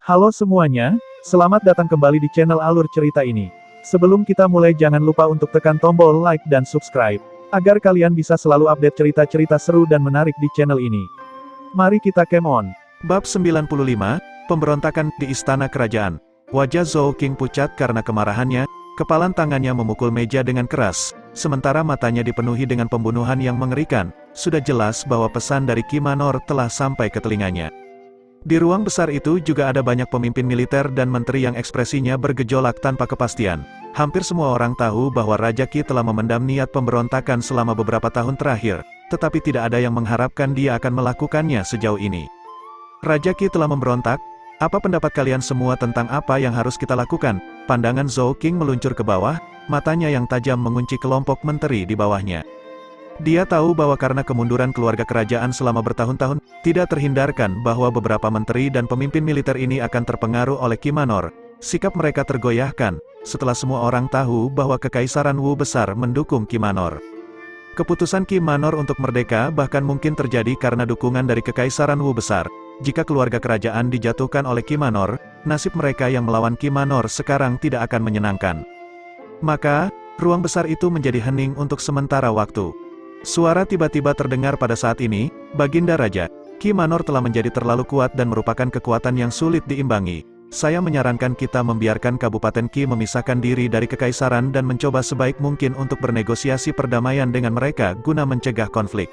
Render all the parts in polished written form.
Halo semuanya, selamat datang kembali di channel Alur Cerita ini. Sebelum kita mulai jangan lupa untuk tekan tombol like dan subscribe, agar kalian bisa selalu update cerita-cerita seru dan menarik di channel ini. Mari kita game on. Bab 95, Pemberontakan di Istana Kerajaan. Wajah Zhou Qing pucat karena kemarahannya, kepalan tangannya memukul meja dengan keras, sementara matanya dipenuhi dengan pembunuhan yang mengerikan. Sudah jelas bahwa pesan dari Qi Manor telah sampai ke telinganya. Di ruang besar itu juga ada banyak pemimpin militer dan menteri yang ekspresinya bergejolak tanpa kepastian. Hampir semua orang tahu bahwa Raja Qi telah memendam niat pemberontakan selama beberapa tahun terakhir, tetapi tidak ada yang mengharapkan dia akan melakukannya sejauh ini. Raja Qi telah memberontak. Apa pendapat kalian semua tentang apa yang harus kita lakukan? Pandangan Zhou Qing meluncur ke bawah, matanya yang tajam mengunci kelompok menteri di bawahnya. Dia tahu bahwa karena kemunduran keluarga kerajaan selama bertahun-tahun, tidak terhindarkan bahwa beberapa menteri dan pemimpin militer ini akan terpengaruh oleh Qi Manor. Sikap mereka tergoyahkan, setelah semua orang tahu bahwa Kekaisaran Wu besar mendukung Qi Manor. Keputusan Qi Manor untuk merdeka bahkan mungkin terjadi karena dukungan dari Kekaisaran Wu besar. Jika keluarga kerajaan dijatuhkan oleh Qi Manor, nasib mereka yang melawan Qi Manor sekarang tidak akan menyenangkan. Maka, ruang besar itu menjadi hening untuk sementara waktu. Suara tiba-tiba terdengar pada saat ini, Baginda Raja, Qi Manor telah menjadi terlalu kuat dan merupakan kekuatan yang sulit diimbangi. Saya menyarankan kita membiarkan Kabupaten Qi memisahkan diri dari Kekaisaran dan mencoba sebaik mungkin untuk bernegosiasi perdamaian dengan mereka guna mencegah konflik.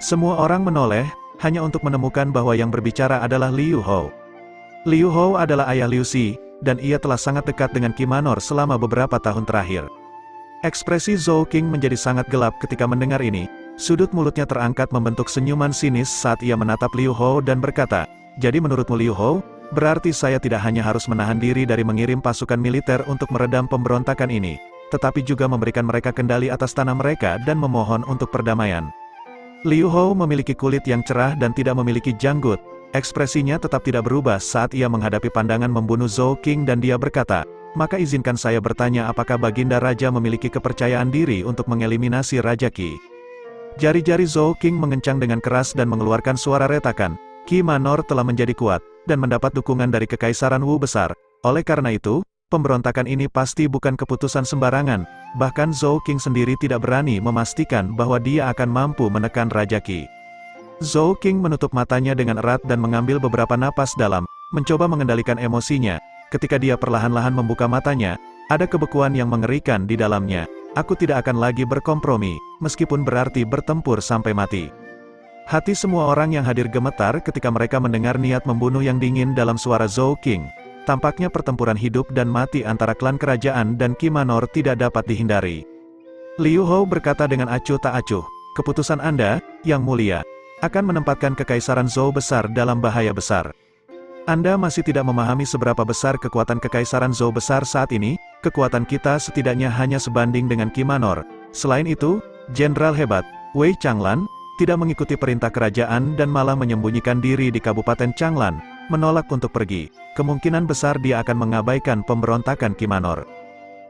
Semua orang menoleh, hanya untuk menemukan bahwa yang berbicara adalah Liu Hou. Liu Hou adalah ayah Liu Xi, dan ia telah sangat dekat dengan Qi Manor selama beberapa tahun terakhir. Ekspresi Zhou Qing menjadi sangat gelap ketika mendengar ini. Sudut mulutnya terangkat membentuk senyuman sinis saat ia menatap Liu Hou dan berkata, "Jadi menurutmu Liu Hou, berarti saya tidak hanya harus menahan diri dari mengirim pasukan militer untuk meredam pemberontakan ini, tetapi juga memberikan mereka kendali atas tanah mereka dan memohon untuk perdamaian." Liu Hou memiliki kulit yang cerah dan tidak memiliki janggut. Ekspresinya tetap tidak berubah saat ia menghadapi pandangan membunuh Zhou Qing dan dia berkata, "Maka izinkan saya bertanya apakah Baginda Raja memiliki kepercayaan diri untuk mengeliminasi Raja Qi?" Jari-jari Zhou Qing mengencang dengan keras dan mengeluarkan suara retakan. Qi Manor telah menjadi kuat, dan mendapat dukungan dari Kekaisaran Wu besar. Oleh karena itu, pemberontakan ini pasti bukan keputusan sembarangan. Bahkan Zhou Qing sendiri tidak berani memastikan bahwa dia akan mampu menekan Raja Qi. Zhou Qing menutup matanya dengan erat dan mengambil beberapa napas dalam, mencoba mengendalikan emosinya. Ketika dia perlahan-lahan membuka matanya, ada kebekuan yang mengerikan di dalamnya. "Aku tidak akan lagi berkompromi, meskipun berarti bertempur sampai mati." Hati semua orang yang hadir gemetar ketika mereka mendengar niat membunuh yang dingin dalam suara Zhou Qing. Tampaknya pertempuran hidup dan mati antara klan kerajaan dan Qi Manor tidak dapat dihindari. Liu Hou berkata dengan acuh tak acuh, "Keputusan Anda, Yang Mulia, akan menempatkan Kekaisaran Zhou besar dalam bahaya besar. Anda masih tidak memahami seberapa besar kekuatan Kekaisaran Zhou besar saat ini. Kekuatan kita setidaknya hanya sebanding dengan Qi Manor. Selain itu, Jenderal hebat, Wei Changlan, tidak mengikuti perintah kerajaan dan malah menyembunyikan diri di Kabupaten Changlan, menolak untuk pergi. Kemungkinan besar dia akan mengabaikan pemberontakan Qi Manor.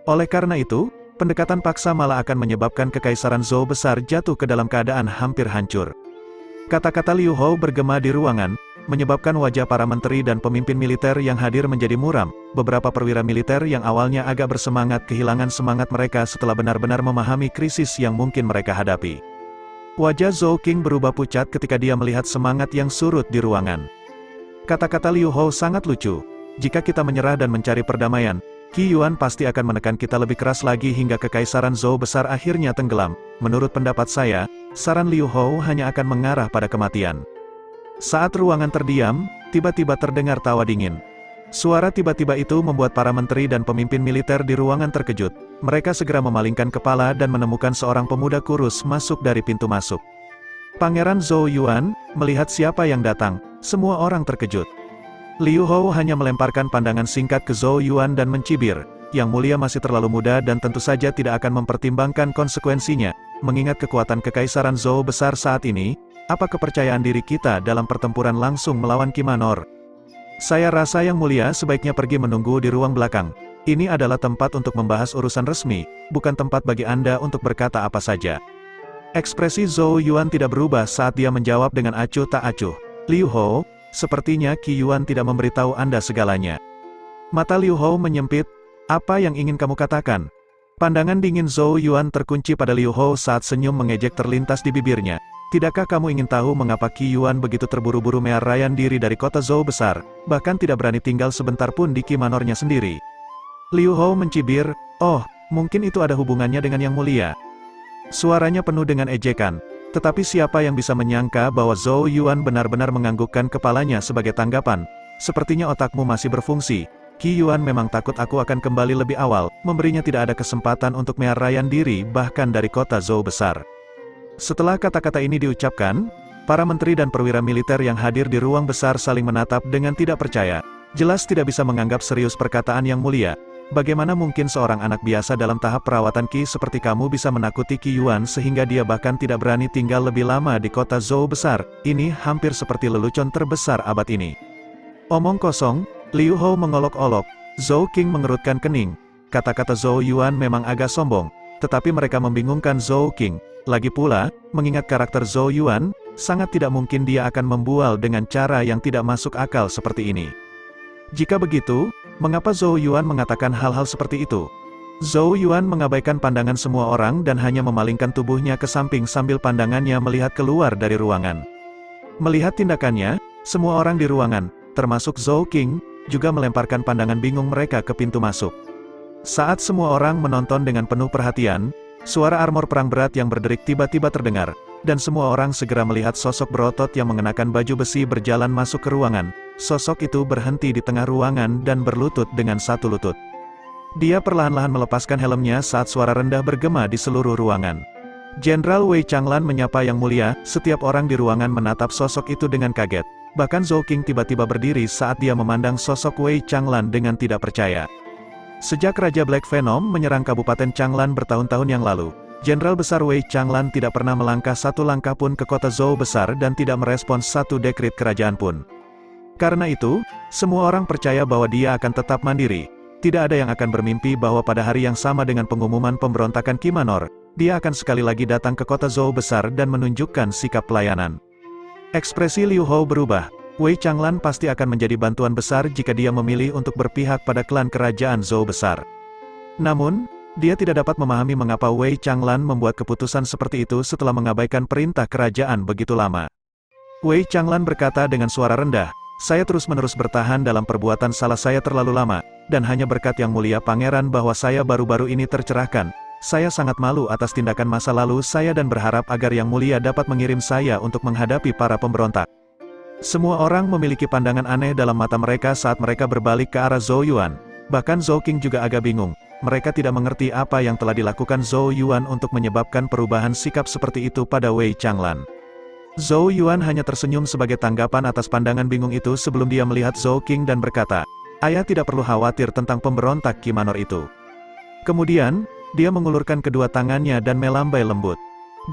Oleh karena itu, pendekatan paksa malah akan menyebabkan Kekaisaran Zhou besar jatuh ke dalam keadaan hampir hancur." Kata-kata Liu Hou bergema di ruangan, menyebabkan wajah para menteri dan pemimpin militer yang hadir menjadi muram. Beberapa perwira militer yang awalnya agak bersemangat kehilangan semangat mereka setelah benar-benar memahami krisis yang mungkin mereka hadapi. Wajah Zhou Qing berubah pucat ketika dia melihat semangat yang surut di ruangan. Kata-kata Liu Hou sangat lucu. "Jika kita menyerah dan mencari perdamaian, Qi Yuan pasti akan menekan kita lebih keras lagi hingga Kekaisaran Zhou besar akhirnya tenggelam. Menurut pendapat saya, saran Liu Hou hanya akan mengarah pada kematian." Saat ruangan terdiam, tiba-tiba terdengar tawa dingin. Suara tiba-tiba itu membuat para menteri dan pemimpin militer di ruangan terkejut. Mereka segera memalingkan kepala dan menemukan seorang pemuda kurus masuk dari pintu masuk. Pangeran Zhou Yuan, melihat siapa yang datang, semua orang terkejut. Liu Hou hanya melemparkan pandangan singkat ke Zhou Yuan dan mencibir, "Yang Mulia masih terlalu muda dan tentu saja tidak akan mempertimbangkan konsekuensinya. Mengingat kekuatan Kekaisaran Zhou besar saat ini, apa kepercayaan diri kita dalam pertempuran langsung melawan Qi Manor? Saya rasa Yang Mulia sebaiknya pergi menunggu di ruang belakang. Ini adalah tempat untuk membahas urusan resmi, bukan tempat bagi Anda untuk berkata apa saja." Ekspresi Zhou Yuan tidak berubah saat dia menjawab dengan acuh tak acuh, "Liu Hou, Sepertinya Qi Yuan tidak memberitahu Anda segalanya. Mata Liu Hou menyempit, apa yang ingin kamu katakan? Pandangan dingin Zhou Yuan terkunci pada Liu Hou saat senyum mengejek terlintas di bibirnya. Tidakkah kamu ingin tahu mengapa Qi Yuan begitu terburu-buru menyerahkan diri dari kota Zhou besar, bahkan tidak berani tinggal sebentar pun di Qi Manornya sendiri? Liu Hou mencibir, oh, mungkin itu ada hubungannya dengan Yang Mulia. Suaranya penuh dengan ejekan. Tetapi siapa yang bisa menyangka bahwa Zhou Yuan benar-benar menganggukkan kepalanya sebagai tanggapan? Sepertinya otakmu masih berfungsi. Qi Yuan memang takut aku akan kembali lebih awal, memberinya tidak ada kesempatan untuk menyerahkan diri bahkan dari kota Zhou besar. Setelah kata-kata ini diucapkan, para menteri dan perwira militer yang hadir di ruang besar saling menatap dengan tidak percaya. Jelas tidak bisa menganggap serius perkataan Yang Mulia. Bagaimana mungkin seorang anak biasa dalam tahap perawatan Qi seperti kamu bisa menakuti Qi Yuan sehingga dia bahkan tidak berani tinggal lebih lama di kota Zhou besar? Ini hampir seperti lelucon terbesar abad ini. Omong kosong, Liu Hou mengolok-olok. Zhou Qing mengerutkan kening. Kata-kata Zhou Yuan memang agak sombong, tetapi mereka membingungkan Zhou Qing. Lagi pula, mengingat karakter Zhou Yuan, sangat tidak mungkin dia akan membual dengan cara yang tidak masuk akal seperti ini. Jika begitu, mengapa Zhou Yuan mengatakan hal-hal seperti itu? Zhou Yuan mengabaikan pandangan semua orang dan hanya memalingkan tubuhnya ke samping sambil pandangannya melihat keluar dari ruangan. Melihat tindakannya, semua orang di ruangan, termasuk Zhou Qing, juga melemparkan pandangan bingung mereka ke pintu masuk. Saat semua orang menonton dengan penuh perhatian, suara armor perang berat yang berderik tiba-tiba terdengar, dan semua orang segera melihat sosok berotot yang mengenakan baju besi berjalan masuk ke ruangan. Sosok itu berhenti di tengah ruangan dan berlutut dengan satu lutut. Dia perlahan-lahan melepaskan helmnya saat suara rendah bergema di seluruh ruangan. Jenderal Wei Changlan menyapa Yang Mulia. Setiap orang di ruangan menatap sosok itu dengan kaget. Bahkan Zhou Qing tiba-tiba berdiri saat dia memandang sosok Wei Changlan dengan tidak percaya. Sejak Raja Black Venom menyerang Kabupaten Changlan bertahun-tahun yang lalu, Jenderal Besar Wei Changlan tidak pernah melangkah satu langkah pun ke kota Zhou besar dan tidak merespons satu dekrit kerajaan pun. Karena itu, semua orang percaya bahwa dia akan tetap mandiri. Tidak ada yang akan bermimpi bahwa pada hari yang sama dengan pengumuman pemberontakan Qi Manor, dia akan sekali lagi datang ke kota Zhou besar dan menunjukkan sikap pelayanan. Ekspresi Liu Hou berubah. Wei Changlan pasti akan menjadi bantuan besar jika dia memilih untuk berpihak pada klan kerajaan Zhou besar. Namun, dia tidak dapat memahami mengapa Wei Changlan membuat keputusan seperti itu setelah mengabaikan perintah kerajaan begitu lama. Wei Changlan berkata dengan suara rendah, saya terus-menerus bertahan dalam perbuatan salah saya terlalu lama, dan hanya berkat Yang Mulia Pangeran bahwa saya baru-baru ini tercerahkan. Saya sangat malu atas tindakan masa lalu saya dan berharap agar Yang Mulia dapat mengirim saya untuk menghadapi para pemberontak. Semua orang memiliki pandangan aneh dalam mata mereka saat mereka berbalik ke arah Zhou Yuan. Bahkan Zhou Qing juga agak bingung. Mereka tidak mengerti apa yang telah dilakukan Zhou Yuan untuk menyebabkan perubahan sikap seperti itu pada Wei Changlan. Zhou Yuan hanya tersenyum sebagai tanggapan atas pandangan bingung itu sebelum dia melihat Zhou Qing dan berkata, ayah tidak perlu khawatir tentang pemberontak Qi Manor itu. Kemudian, dia mengulurkan kedua tangannya dan melambai lembut.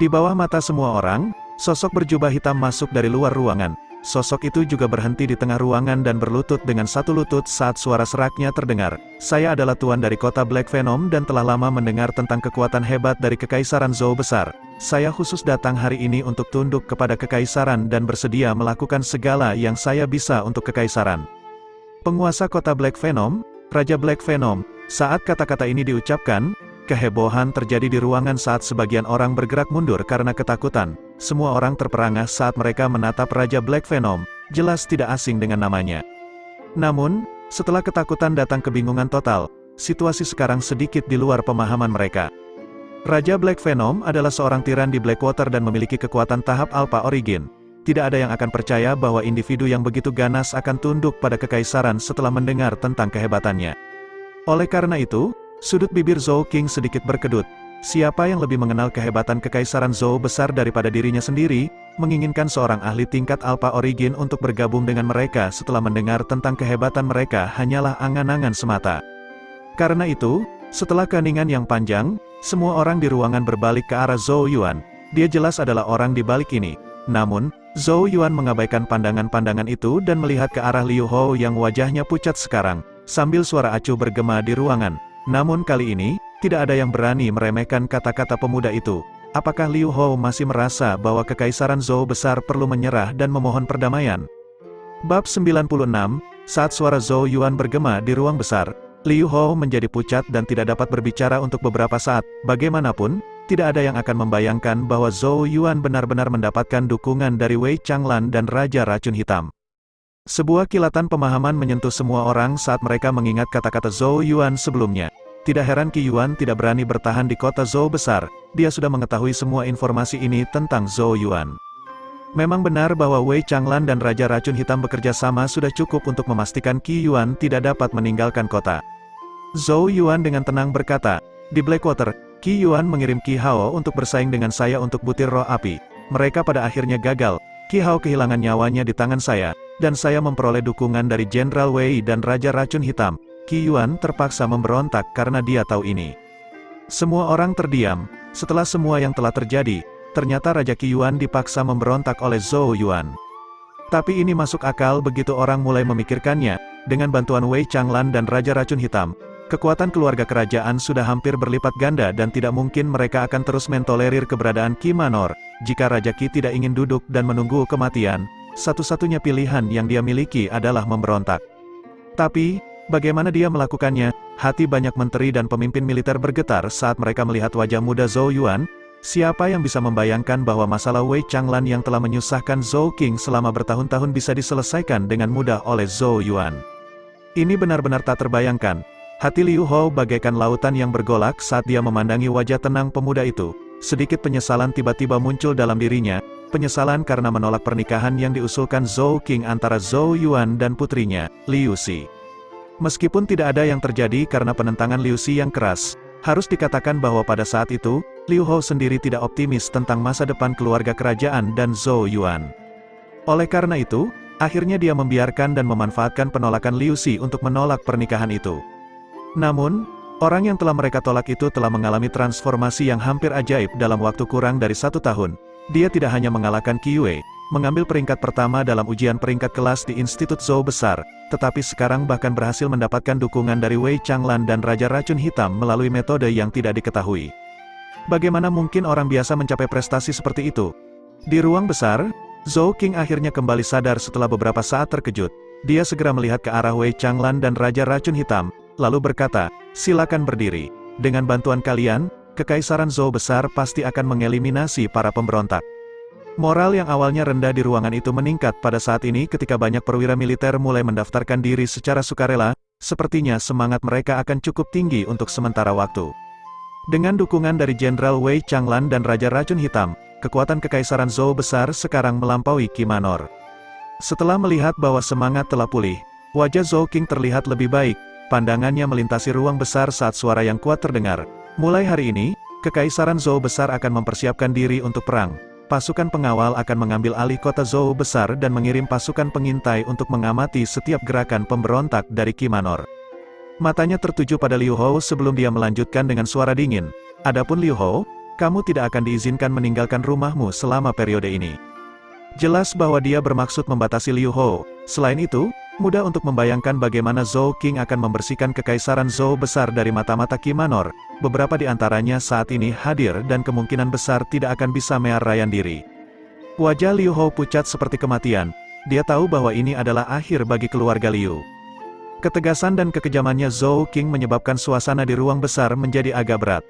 Di bawah mata semua orang, sosok berjubah hitam masuk dari luar ruangan. Sosok itu juga berhenti di tengah ruangan dan berlutut dengan satu lutut saat suara seraknya terdengar. Saya adalah tuan dari kota Black Venom dan telah lama mendengar tentang kekuatan hebat dari Kekaisaran Zhou besar. Saya khusus datang hari ini untuk tunduk kepada Kekaisaran dan bersedia melakukan segala yang saya bisa untuk Kekaisaran. Penguasa kota Black Venom, Raja Black Venom. Saat kata-kata ini diucapkan, kehebohan terjadi di ruangan saat sebagian orang bergerak mundur karena ketakutan. Semua orang terperangah saat mereka menatap Raja Black Venom, jelas tidak asing dengan namanya. Namun, setelah ketakutan datang kebingungan total, situasi sekarang sedikit di luar pemahaman mereka. Raja Black Venom adalah seorang tiran di Blackwater dan memiliki kekuatan tahap Alpha Origin. Tidak ada yang akan percaya bahwa individu yang begitu ganas akan tunduk pada kekaisaran setelah mendengar tentang kehebatannya. Oleh karena itu, sudut bibir Zhou Qing sedikit berkedut. Siapa yang lebih mengenal kehebatan Kekaisaran Zhou besar daripada dirinya sendiri, menginginkan seorang ahli tingkat Alpha Origin untuk bergabung dengan mereka setelah mendengar tentang kehebatan mereka hanyalah angan-angan semata. Karena itu, setelah keheningan yang panjang, semua orang di ruangan berbalik ke arah Zhou Yuan. Dia jelas adalah orang di balik ini. Namun, Zhou Yuan mengabaikan pandangan-pandangan itu dan melihat ke arah Liu Hou yang wajahnya pucat sekarang, sambil suara acuh bergema di ruangan. Namun kali ini, tidak ada yang berani meremehkan kata-kata pemuda itu. Apakah Liu Hou masih merasa bahwa Kekaisaran Zhou besar perlu menyerah dan memohon perdamaian? Bab 96, saat suara Zhou Yuan bergema di ruang besar, Liu Hou menjadi pucat dan tidak dapat berbicara untuk beberapa saat. Bagaimanapun, tidak ada yang akan membayangkan bahwa Zhou Yuan benar-benar mendapatkan dukungan dari Wei Changlan dan Raja Racun Hitam. Sebuah kilatan pemahaman menyentuh semua orang saat mereka mengingat kata-kata Zhou Yuan sebelumnya. Tidak heran Qi Yuan tidak berani bertahan di kota Zhou besar, dia sudah mengetahui semua informasi ini tentang Zhou Yuan. Memang benar bahwa Wei Changlan dan Raja Racun Hitam bekerja sama sudah cukup untuk memastikan Qi Yuan tidak dapat meninggalkan kota. Zhou Yuan dengan tenang berkata, "Di Blackwater, Qi Yuan mengirim Qi Hao untuk bersaing dengan saya untuk butir roh api. Mereka pada akhirnya gagal. Qi Hao kehilangan nyawanya di tangan saya, dan saya memperoleh dukungan dari Jenderal Wei dan Raja Racun Hitam. Qi Yuan terpaksa memberontak karena dia tahu ini." Semua orang terdiam. Setelah semua yang telah terjadi, ternyata Raja Qi Yuan dipaksa memberontak oleh Zhou Yuan. Tapi ini masuk akal begitu orang mulai memikirkannya. Dengan bantuan Wei Changlan dan Raja Racun Hitam, kekuatan keluarga kerajaan sudah hampir berlipat ganda dan tidak mungkin mereka akan terus mentolerir keberadaan Qi Manor. Jika Raja Qi tidak ingin duduk dan menunggu kematian, satu-satunya pilihan yang dia miliki adalah memberontak. Tapi, bagaimana dia melakukannya? Hati banyak menteri dan pemimpin militer bergetar saat mereka melihat wajah muda Zhou Yuan. Siapa yang bisa membayangkan bahwa masalah Wei Changlan yang telah menyusahkan Zhou King selama bertahun-tahun bisa diselesaikan dengan mudah oleh Zhou Yuan? Ini benar-benar tak terbayangkan. Hati Liu Hou bagaikan lautan yang bergolak saat dia memandangi wajah tenang pemuda itu. Sedikit penyesalan tiba-tiba muncul dalam dirinya, penyesalan karena menolak pernikahan yang diusulkan Zhou King antara Zhou Yuan dan putrinya, Liu Xi. Meskipun tidak ada yang terjadi karena penentangan Liu Xi yang keras, harus dikatakan bahwa pada saat itu, Liu Hou sendiri tidak optimis tentang masa depan keluarga kerajaan dan Zhou Yuan. Oleh karena itu, akhirnya dia membiarkan dan memanfaatkan penolakan Liu Xi untuk menolak pernikahan itu. Namun, orang yang telah mereka tolak itu telah mengalami transformasi yang hampir ajaib dalam waktu kurang dari 1 tahun. Dia tidak hanya mengalahkan Qi Wei, mengambil peringkat pertama dalam ujian peringkat kelas di Institut Zhou Besar, tetapi sekarang bahkan berhasil mendapatkan dukungan dari Wei Changlan dan Raja Racun Hitam melalui metode yang tidak diketahui. Bagaimana mungkin orang biasa mencapai prestasi seperti itu? Di ruang besar, Zhou King akhirnya kembali sadar setelah beberapa saat terkejut. Dia segera melihat ke arah Wei Changlan dan Raja Racun Hitam, lalu berkata, "Silakan berdiri. Dengan bantuan kalian, Kekaisaran Zhou Besar pasti akan mengeliminasi para pemberontak." Moral yang awalnya rendah di ruangan itu meningkat pada saat ini ketika banyak perwira militer mulai mendaftarkan diri secara sukarela. Sepertinya semangat mereka akan cukup tinggi untuk sementara waktu. Dengan dukungan dari Jenderal Wei Changlan dan Raja Racun Hitam, kekuatan Kekaisaran Zhou Besar sekarang melampaui Qi Manor. Setelah melihat bahwa semangat telah pulih, wajah Zhou King terlihat lebih baik. Pandangannya melintasi ruang besar saat suara yang kuat terdengar. Mulai hari ini, Kekaisaran Zhou Besar akan mempersiapkan diri untuk perang. Pasukan pengawal akan mengambil alih kota Zhou Besar dan mengirim pasukan pengintai untuk mengamati setiap gerakan pemberontak dari Qi Manor. Matanya tertuju pada Liu Hou sebelum dia melanjutkan dengan suara dingin. "Adapun Liu Hou, kamu tidak akan diizinkan meninggalkan rumahmu selama periode ini." Jelas bahwa dia bermaksud membatasi Liu Hou. Selain itu, mudah untuk membayangkan bagaimana Zhou King akan membersihkan Kekaisaran Zhou Besar dari mata-mata Qi Manor. Beberapa di antaranya saat ini hadir dan kemungkinan besar tidak akan bisa menyerahkan diri. Wajah Liu Hou pucat seperti kematian. Dia tahu bahwa ini adalah akhir bagi keluarga Liu. Ketegasan dan kekejamannya Zhou King menyebabkan suasana di ruang besar menjadi agak berat.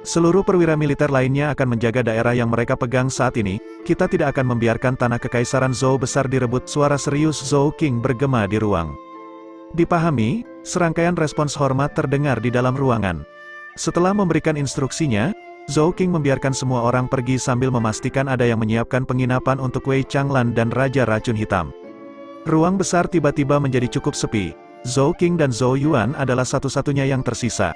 Seluruh perwira militer lainnya akan menjaga daerah yang mereka pegang saat ini. Kita tidak akan membiarkan tanah Kekaisaran Zhou Besar direbut. Suara serius Zhou King bergema di ruang. Dipahami, serangkaian respons hormat terdengar di dalam ruangan. Setelah memberikan instruksinya, Zhou King membiarkan semua orang pergi sambil memastikan ada yang menyiapkan penginapan untuk Wei Changlan dan Raja Racun Hitam. Ruang besar tiba-tiba menjadi cukup sepi. Zhou King dan Zhou Yuan adalah satu-satunya yang tersisa.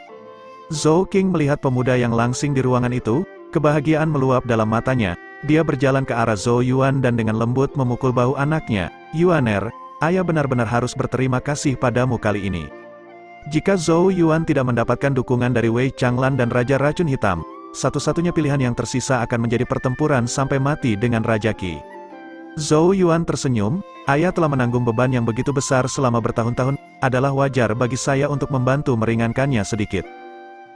Zhou King melihat pemuda yang langsing di ruangan itu, kebahagiaan meluap dalam matanya. Dia berjalan ke arah Zhou Yuan dan dengan lembut memukul bahu anaknya. "Yuaner, ayah benar-benar harus berterima kasih padamu kali ini." Jika Zhou Yuan tidak mendapatkan dukungan dari Wei Changlan dan Raja Racun Hitam, satu-satunya pilihan yang tersisa akan menjadi pertempuran sampai mati dengan Raja Qi. Zhou Yuan tersenyum, "Ayah telah menanggung beban yang begitu besar selama bertahun-tahun, adalah wajar bagi saya untuk membantu meringankannya sedikit."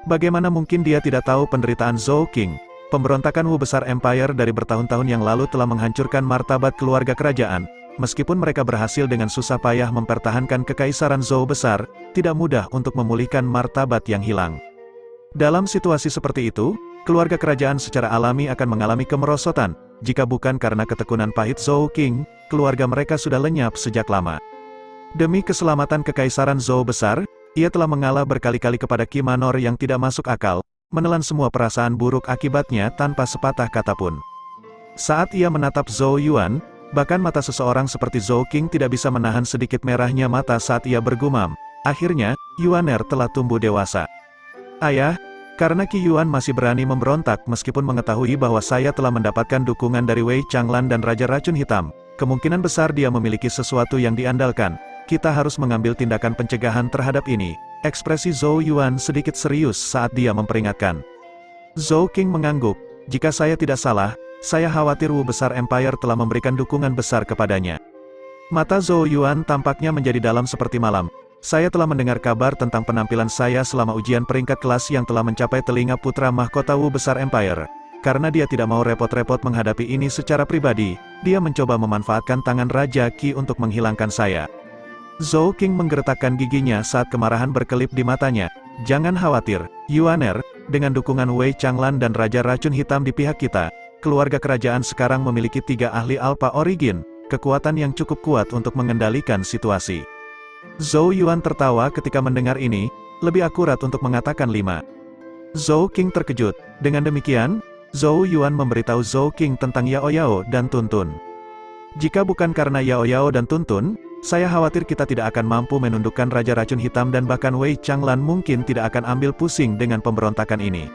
Bagaimana mungkin dia tidak tahu penderitaan Zhou King? Pemberontakan Wu Besar Empire dari bertahun-tahun yang lalu telah menghancurkan martabat keluarga kerajaan. meskipun mereka berhasil dengan susah payah mempertahankan kekaisaran Zhou besar, tidak mudah untuk memulihkan martabat yang hilang. Dalam situasi seperti itu, keluarga kerajaan secara alami akan mengalami kemerosotan. Jika bukan karena ketekunan pahit Zhou King, keluarga mereka sudah lenyap sejak lama. Demi keselamatan kekaisaran Zhou besar, ia telah mengalah berkali-kali kepada Qi Manor yang tidak masuk akal, menelan semua perasaan buruk akibatnya tanpa sepatah kata pun. Saat ia menatap Zhou Yuan, bahkan mata seseorang seperti Zhou King tidak bisa menahan sedikit merahnya mata saat ia bergumam. Akhirnya, Yuaner telah tumbuh dewasa. Ayah, karena Qi Yuan masih berani memberontak meskipun mengetahui bahwa saya telah mendapatkan dukungan dari Wei Changlan dan Raja Racun Hitam, kemungkinan besar dia memiliki sesuatu yang diandalkan. Kita harus mengambil tindakan pencegahan terhadap ini. Ekspresi Zhou Yuan sedikit serius saat dia memperingatkan. Zhou King mengangguk. Jika saya tidak salah, saya khawatir Wu besar Empire telah memberikan dukungan besar kepadanya. Mata Zhou Yuan tampaknya menjadi dalam seperti malam. Saya telah mendengar kabar tentang penampilan saya selama ujian peringkat kelas yang telah mencapai telinga putra mahkota Wu besar Empire. Karena dia tidak mau repot-repot menghadapi ini secara pribadi, dia mencoba memanfaatkan tangan Raja Qi untuk menghilangkan saya. Zhou King menggeretakkan giginya saat kemarahan berkelip di matanya. Jangan khawatir, Yuaner, dengan dukungan Wei Changlan dan Raja Racun Hitam di pihak kita, keluarga kerajaan sekarang memiliki 3 ahli Alpha Origin, kekuatan yang cukup kuat untuk mengendalikan situasi. Zhou Yuan tertawa ketika mendengar ini, lebih akurat untuk mengatakan 5. Zhou King terkejut. Dengan demikian, Zhou Yuan memberitahu Zhou King tentang Yao Yao dan Tuntun. Jika bukan karena Yao Yao dan Tuntun, saya khawatir kita tidak akan mampu menundukkan Raja Racun Hitam dan bahkan Wei Changlan mungkin tidak akan ambil pusing dengan pemberontakan ini.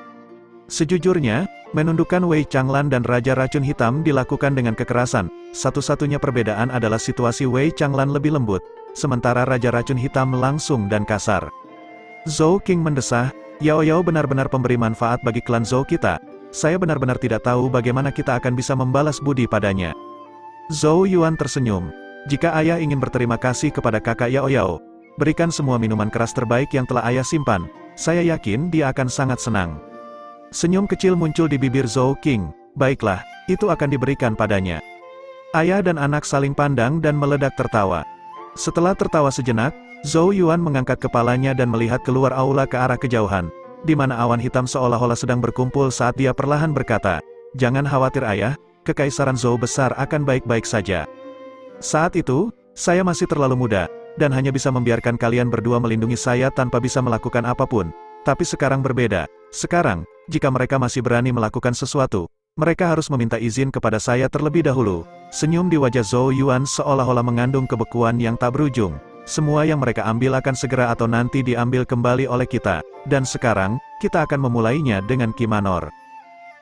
Sejujurnya, menundukkan Wei Changlan dan Raja Racun Hitam dilakukan dengan kekerasan. Satu-satunya perbedaan adalah situasi Wei Changlan lebih lembut, sementara Raja Racun Hitam langsung dan kasar. Zhou King mendesah, Yao Yao benar-benar pemberi manfaat bagi klan Zhou kita. Saya benar-benar tidak tahu bagaimana kita akan bisa membalas budi padanya. Zhou Yuan tersenyum. Jika ayah ingin berterima kasih kepada kakak Yao Yao, berikan semua minuman keras terbaik yang telah ayah simpan. Saya yakin dia akan sangat senang. Senyum kecil muncul di bibir Zhou King. Baiklah, itu akan diberikan padanya. Ayah dan anak saling pandang dan meledak tertawa. Setelah tertawa sejenak, Zhou Yuan mengangkat kepalanya dan melihat keluar aula ke arah kejauhan, di mana awan hitam seolah-olah sedang berkumpul saat dia perlahan berkata, "Jangan khawatir ayah, kekaisaran Zhou besar akan baik-baik saja. Saat itu, saya masih terlalu muda, dan hanya bisa membiarkan kalian berdua melindungi saya tanpa bisa melakukan apapun. Tapi sekarang berbeda. Sekarang, jika mereka masih berani melakukan sesuatu, mereka harus meminta izin kepada saya terlebih dahulu." Senyum di wajah Zhou Yuan seolah-olah mengandung kebekuan yang tak berujung. Semua yang mereka ambil akan segera atau nanti diambil kembali oleh kita, dan sekarang, kita akan memulainya dengan Qi Manor.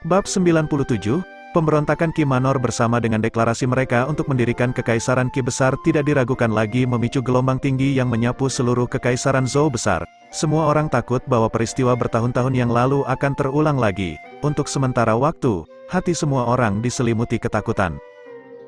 Bab 97, Pemberontakan Qi Manor bersama dengan deklarasi mereka untuk mendirikan kekaisaran Qi besar tidak diragukan lagi memicu gelombang tinggi yang menyapu seluruh kekaisaran Zhou besar. Semua orang takut bahwa peristiwa bertahun-tahun yang lalu akan terulang lagi. Untuk sementara waktu, hati semua orang diselimuti ketakutan.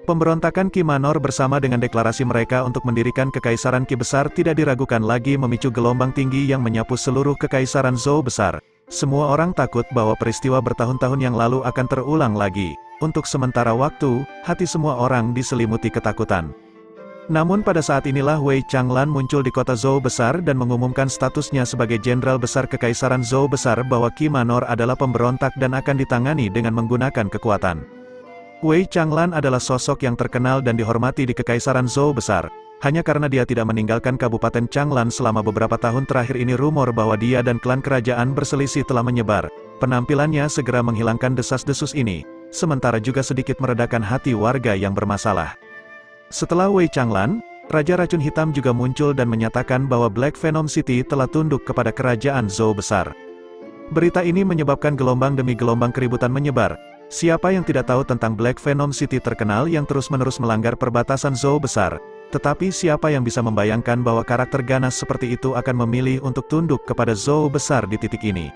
Pemberontakan Qi Manor bersama dengan deklarasi mereka untuk mendirikan kekaisaran Qi besar tidak diragukan lagi memicu gelombang tinggi yang menyapu seluruh kekaisaran Zhou besar. Semua orang takut bahwa peristiwa bertahun-tahun yang lalu akan terulang lagi. Untuk sementara waktu, hati semua orang diselimuti ketakutan. Namun pada saat inilah Wei Changlan muncul di kota Zhou besar dan mengumumkan statusnya sebagai Jenderal Besar Kekaisaran Zhou besar bahwa Qi Manor adalah pemberontak dan akan ditangani dengan menggunakan kekuatan. Wei Changlan adalah sosok yang terkenal dan dihormati di Kekaisaran Zhou besar. Hanya karena dia tidak meninggalkan Kabupaten Changlan selama beberapa tahun terakhir ini rumor bahwa dia dan klan kerajaan berselisih telah menyebar. Penampilannya segera menghilangkan desas-desus ini, sementara juga sedikit meredakan hati warga yang bermasalah. Setelah Wei Changlan, Raja Racun Hitam juga muncul dan menyatakan bahwa Black Venom City telah tunduk kepada kerajaan Zhou besar. Berita ini menyebabkan gelombang demi gelombang keributan menyebar. Siapa yang tidak tahu tentang Black Venom City terkenal yang terus-menerus melanggar perbatasan Zhou besar? Tetapi siapa yang bisa membayangkan bahwa karakter ganas seperti itu akan memilih untuk tunduk kepada Zhou besar di titik ini?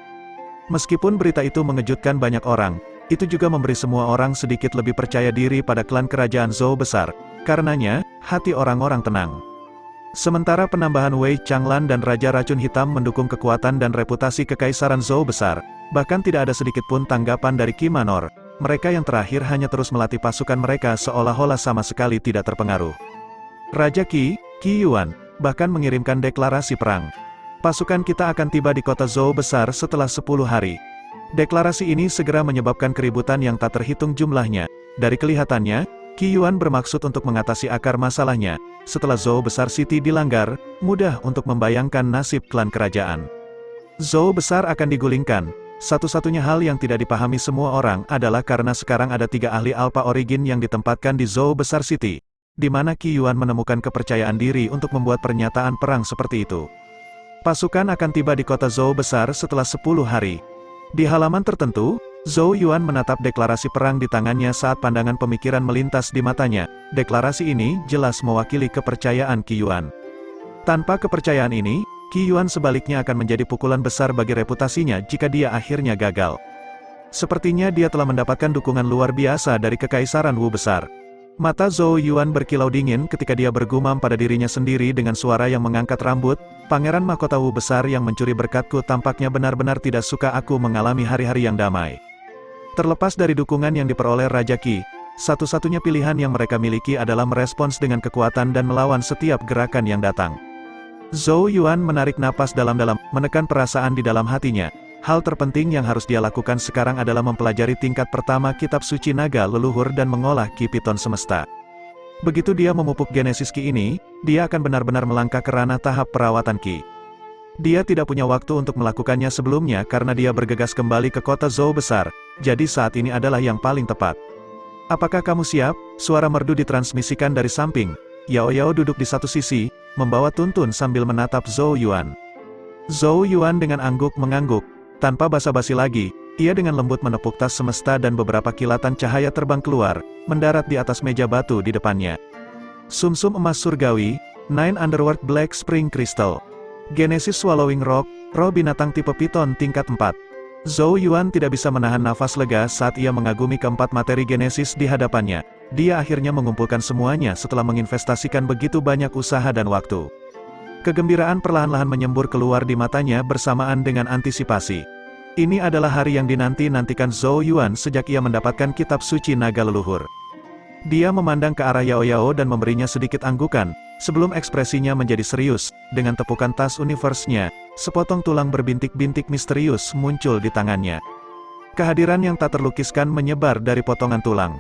Meskipun berita itu mengejutkan banyak orang, itu juga memberi semua orang sedikit lebih percaya diri pada klan kerajaan Zhou besar. Karenanya, hati orang-orang tenang. Sementara penambahan Wei Changlan dan Raja Racun Hitam mendukung kekuatan dan reputasi kekaisaran Zhou besar, bahkan tidak ada sedikit pun tanggapan dari Qi Manor. mereka yang terakhir hanya terus melatih pasukan mereka seolah-olah sama sekali tidak terpengaruh. Raja Qi Yuan, bahkan mengirimkan deklarasi perang. Pasukan kita akan tiba di kota Zhou besar setelah 10 hari. Deklarasi ini segera menyebabkan keributan yang tak terhitung jumlahnya. Dari kelihatannya, Qi Yuan bermaksud untuk mengatasi akar masalahnya. Setelah Zhou besar City dilanggar, mudah untuk membayangkan nasib klan kerajaan. Zhou besar akan digulingkan. Satu-satunya hal yang tidak dipahami semua orang adalah karena sekarang ada 3 ahli Alpha Origin yang ditempatkan di Zhou besar City, di mana Qi Yuan menemukan kepercayaan diri untuk membuat pernyataan perang seperti itu. Pasukan akan tiba di kota Zhou besar setelah 10 hari. Di halaman tertentu, Zhou Yuan menatap deklarasi perang di tangannya saat pandangan pemikiran melintas di matanya. Deklarasi ini jelas mewakili kepercayaan Qi Yuan. Tanpa kepercayaan ini, Qi Yuan sebaliknya akan menjadi pukulan besar bagi reputasinya jika dia akhirnya gagal. Sepertinya dia telah mendapatkan dukungan luar biasa dari Kekaisaran Wu besar. Mata Zhou Yuan berkilau dingin ketika dia bergumam pada dirinya sendiri dengan suara yang mengangkat rambut, Pangeran Mahkota Wu besar yang mencuri berkatku tampaknya benar-benar tidak suka aku mengalami hari-hari yang damai. Terlepas dari dukungan yang diperoleh Raja Qi, satu-satunya pilihan yang mereka miliki adalah merespons dengan kekuatan dan melawan setiap gerakan yang datang. Zhou Yuan menarik napas dalam-dalam, menekan perasaan di dalam hatinya. Hal terpenting yang harus dia lakukan sekarang adalah mempelajari tingkat pertama kitab suci naga leluhur dan mengolah Qi Piton semesta. Begitu dia memupuk Genesis Qi ini, dia akan benar-benar melangkah ke ranah tahap perawatan Qi. Dia tidak punya waktu untuk melakukannya sebelumnya karena dia bergegas kembali ke kota Zhou besar, jadi saat ini adalah yang paling tepat. Apakah kamu siap? Suara merdu ditransmisikan dari samping. Yao Yao duduk di satu sisi, membawa tuntun sambil menatap Zhou Yuan. Zhou Yuan dengan angguk mengangguk. Tanpa basa-basi lagi, ia dengan lembut menepuk tas semesta dan beberapa kilatan cahaya terbang keluar, mendarat di atas meja batu di depannya. Sumsum emas surgawi, Nine Underworld Black Spring Crystal. Genesis Swallowing Rock, roh binatang tipe Piton tingkat 4. Zhou Yuan tidak bisa menahan nafas lega saat ia mengagumi keempat materi Genesis di hadapannya. Dia akhirnya mengumpulkan semuanya setelah menginvestasikan begitu banyak usaha dan waktu. Kegembiraan perlahan-lahan menyembur keluar di matanya bersamaan dengan antisipasi. Ini adalah hari yang dinanti-nantikan Zhou Yuan sejak ia mendapatkan kitab suci naga leluhur. Dia memandang ke arah Yao Yao dan memberinya sedikit anggukan, sebelum ekspresinya menjadi serius. Dengan tepukan tas universe-nya, sepotong tulang berbintik-bintik misterius muncul di tangannya. Kehadiran yang tak terlukiskan menyebar dari potongan tulang.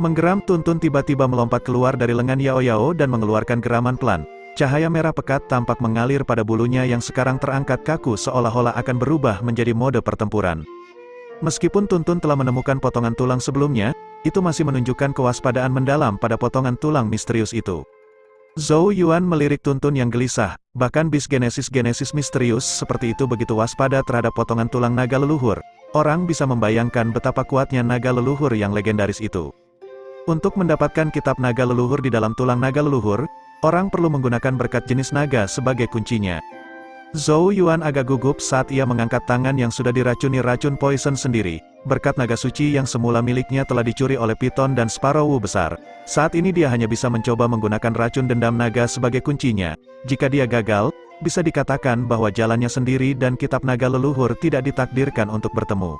Menggeram tuntun tiba-tiba melompat keluar dari lengan Yao Yao dan mengeluarkan geraman pelan. Cahaya merah pekat tampak mengalir pada bulunya yang sekarang terangkat kaku seolah-olah akan berubah menjadi mode pertempuran. Meskipun tuntun telah menemukan potongan tulang sebelumnya, itu masih menunjukkan kewaspadaan mendalam pada potongan tulang misterius itu. Zhou Yuan melirik tuntun yang gelisah, bahkan bis Genesis misterius seperti itu begitu waspada terhadap potongan tulang naga leluhur. Orang bisa membayangkan betapa kuatnya naga leluhur yang legendaris itu. Untuk mendapatkan kitab naga leluhur di dalam tulang naga leluhur, orang perlu menggunakan berkat jenis naga sebagai kuncinya. Zhou Yuan agak gugup saat ia mengangkat tangan yang sudah diracuni racun poison sendiri. Berkat naga suci yang semula miliknya telah dicuri oleh Piton dan Sparrow Wu besar. Saat ini dia hanya bisa mencoba menggunakan racun dendam naga sebagai kuncinya. Jika dia gagal, bisa dikatakan bahwa jalannya sendiri dan kitab naga leluhur tidak ditakdirkan untuk bertemu.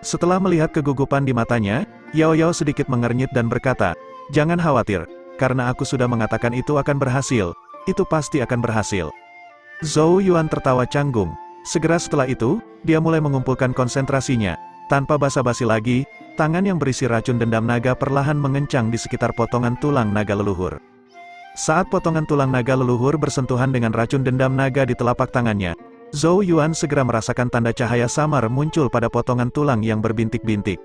Setelah melihat kegugupan di matanya, Yao Yao sedikit mengernyit dan berkata, "Jangan khawatir. Karena aku sudah mengatakan itu akan berhasil, itu pasti akan berhasil." Zhou Yuan tertawa canggung. Segera setelah itu, dia mulai mengumpulkan konsentrasinya. Tanpa basa-basi lagi, tangan yang berisi racun dendam naga perlahan mengencang di sekitar potongan tulang naga leluhur. Saat potongan tulang naga leluhur bersentuhan dengan racun dendam naga di telapak tangannya, Zhou Yuan segera merasakan tanda cahaya samar muncul pada potongan tulang yang berbintik-bintik.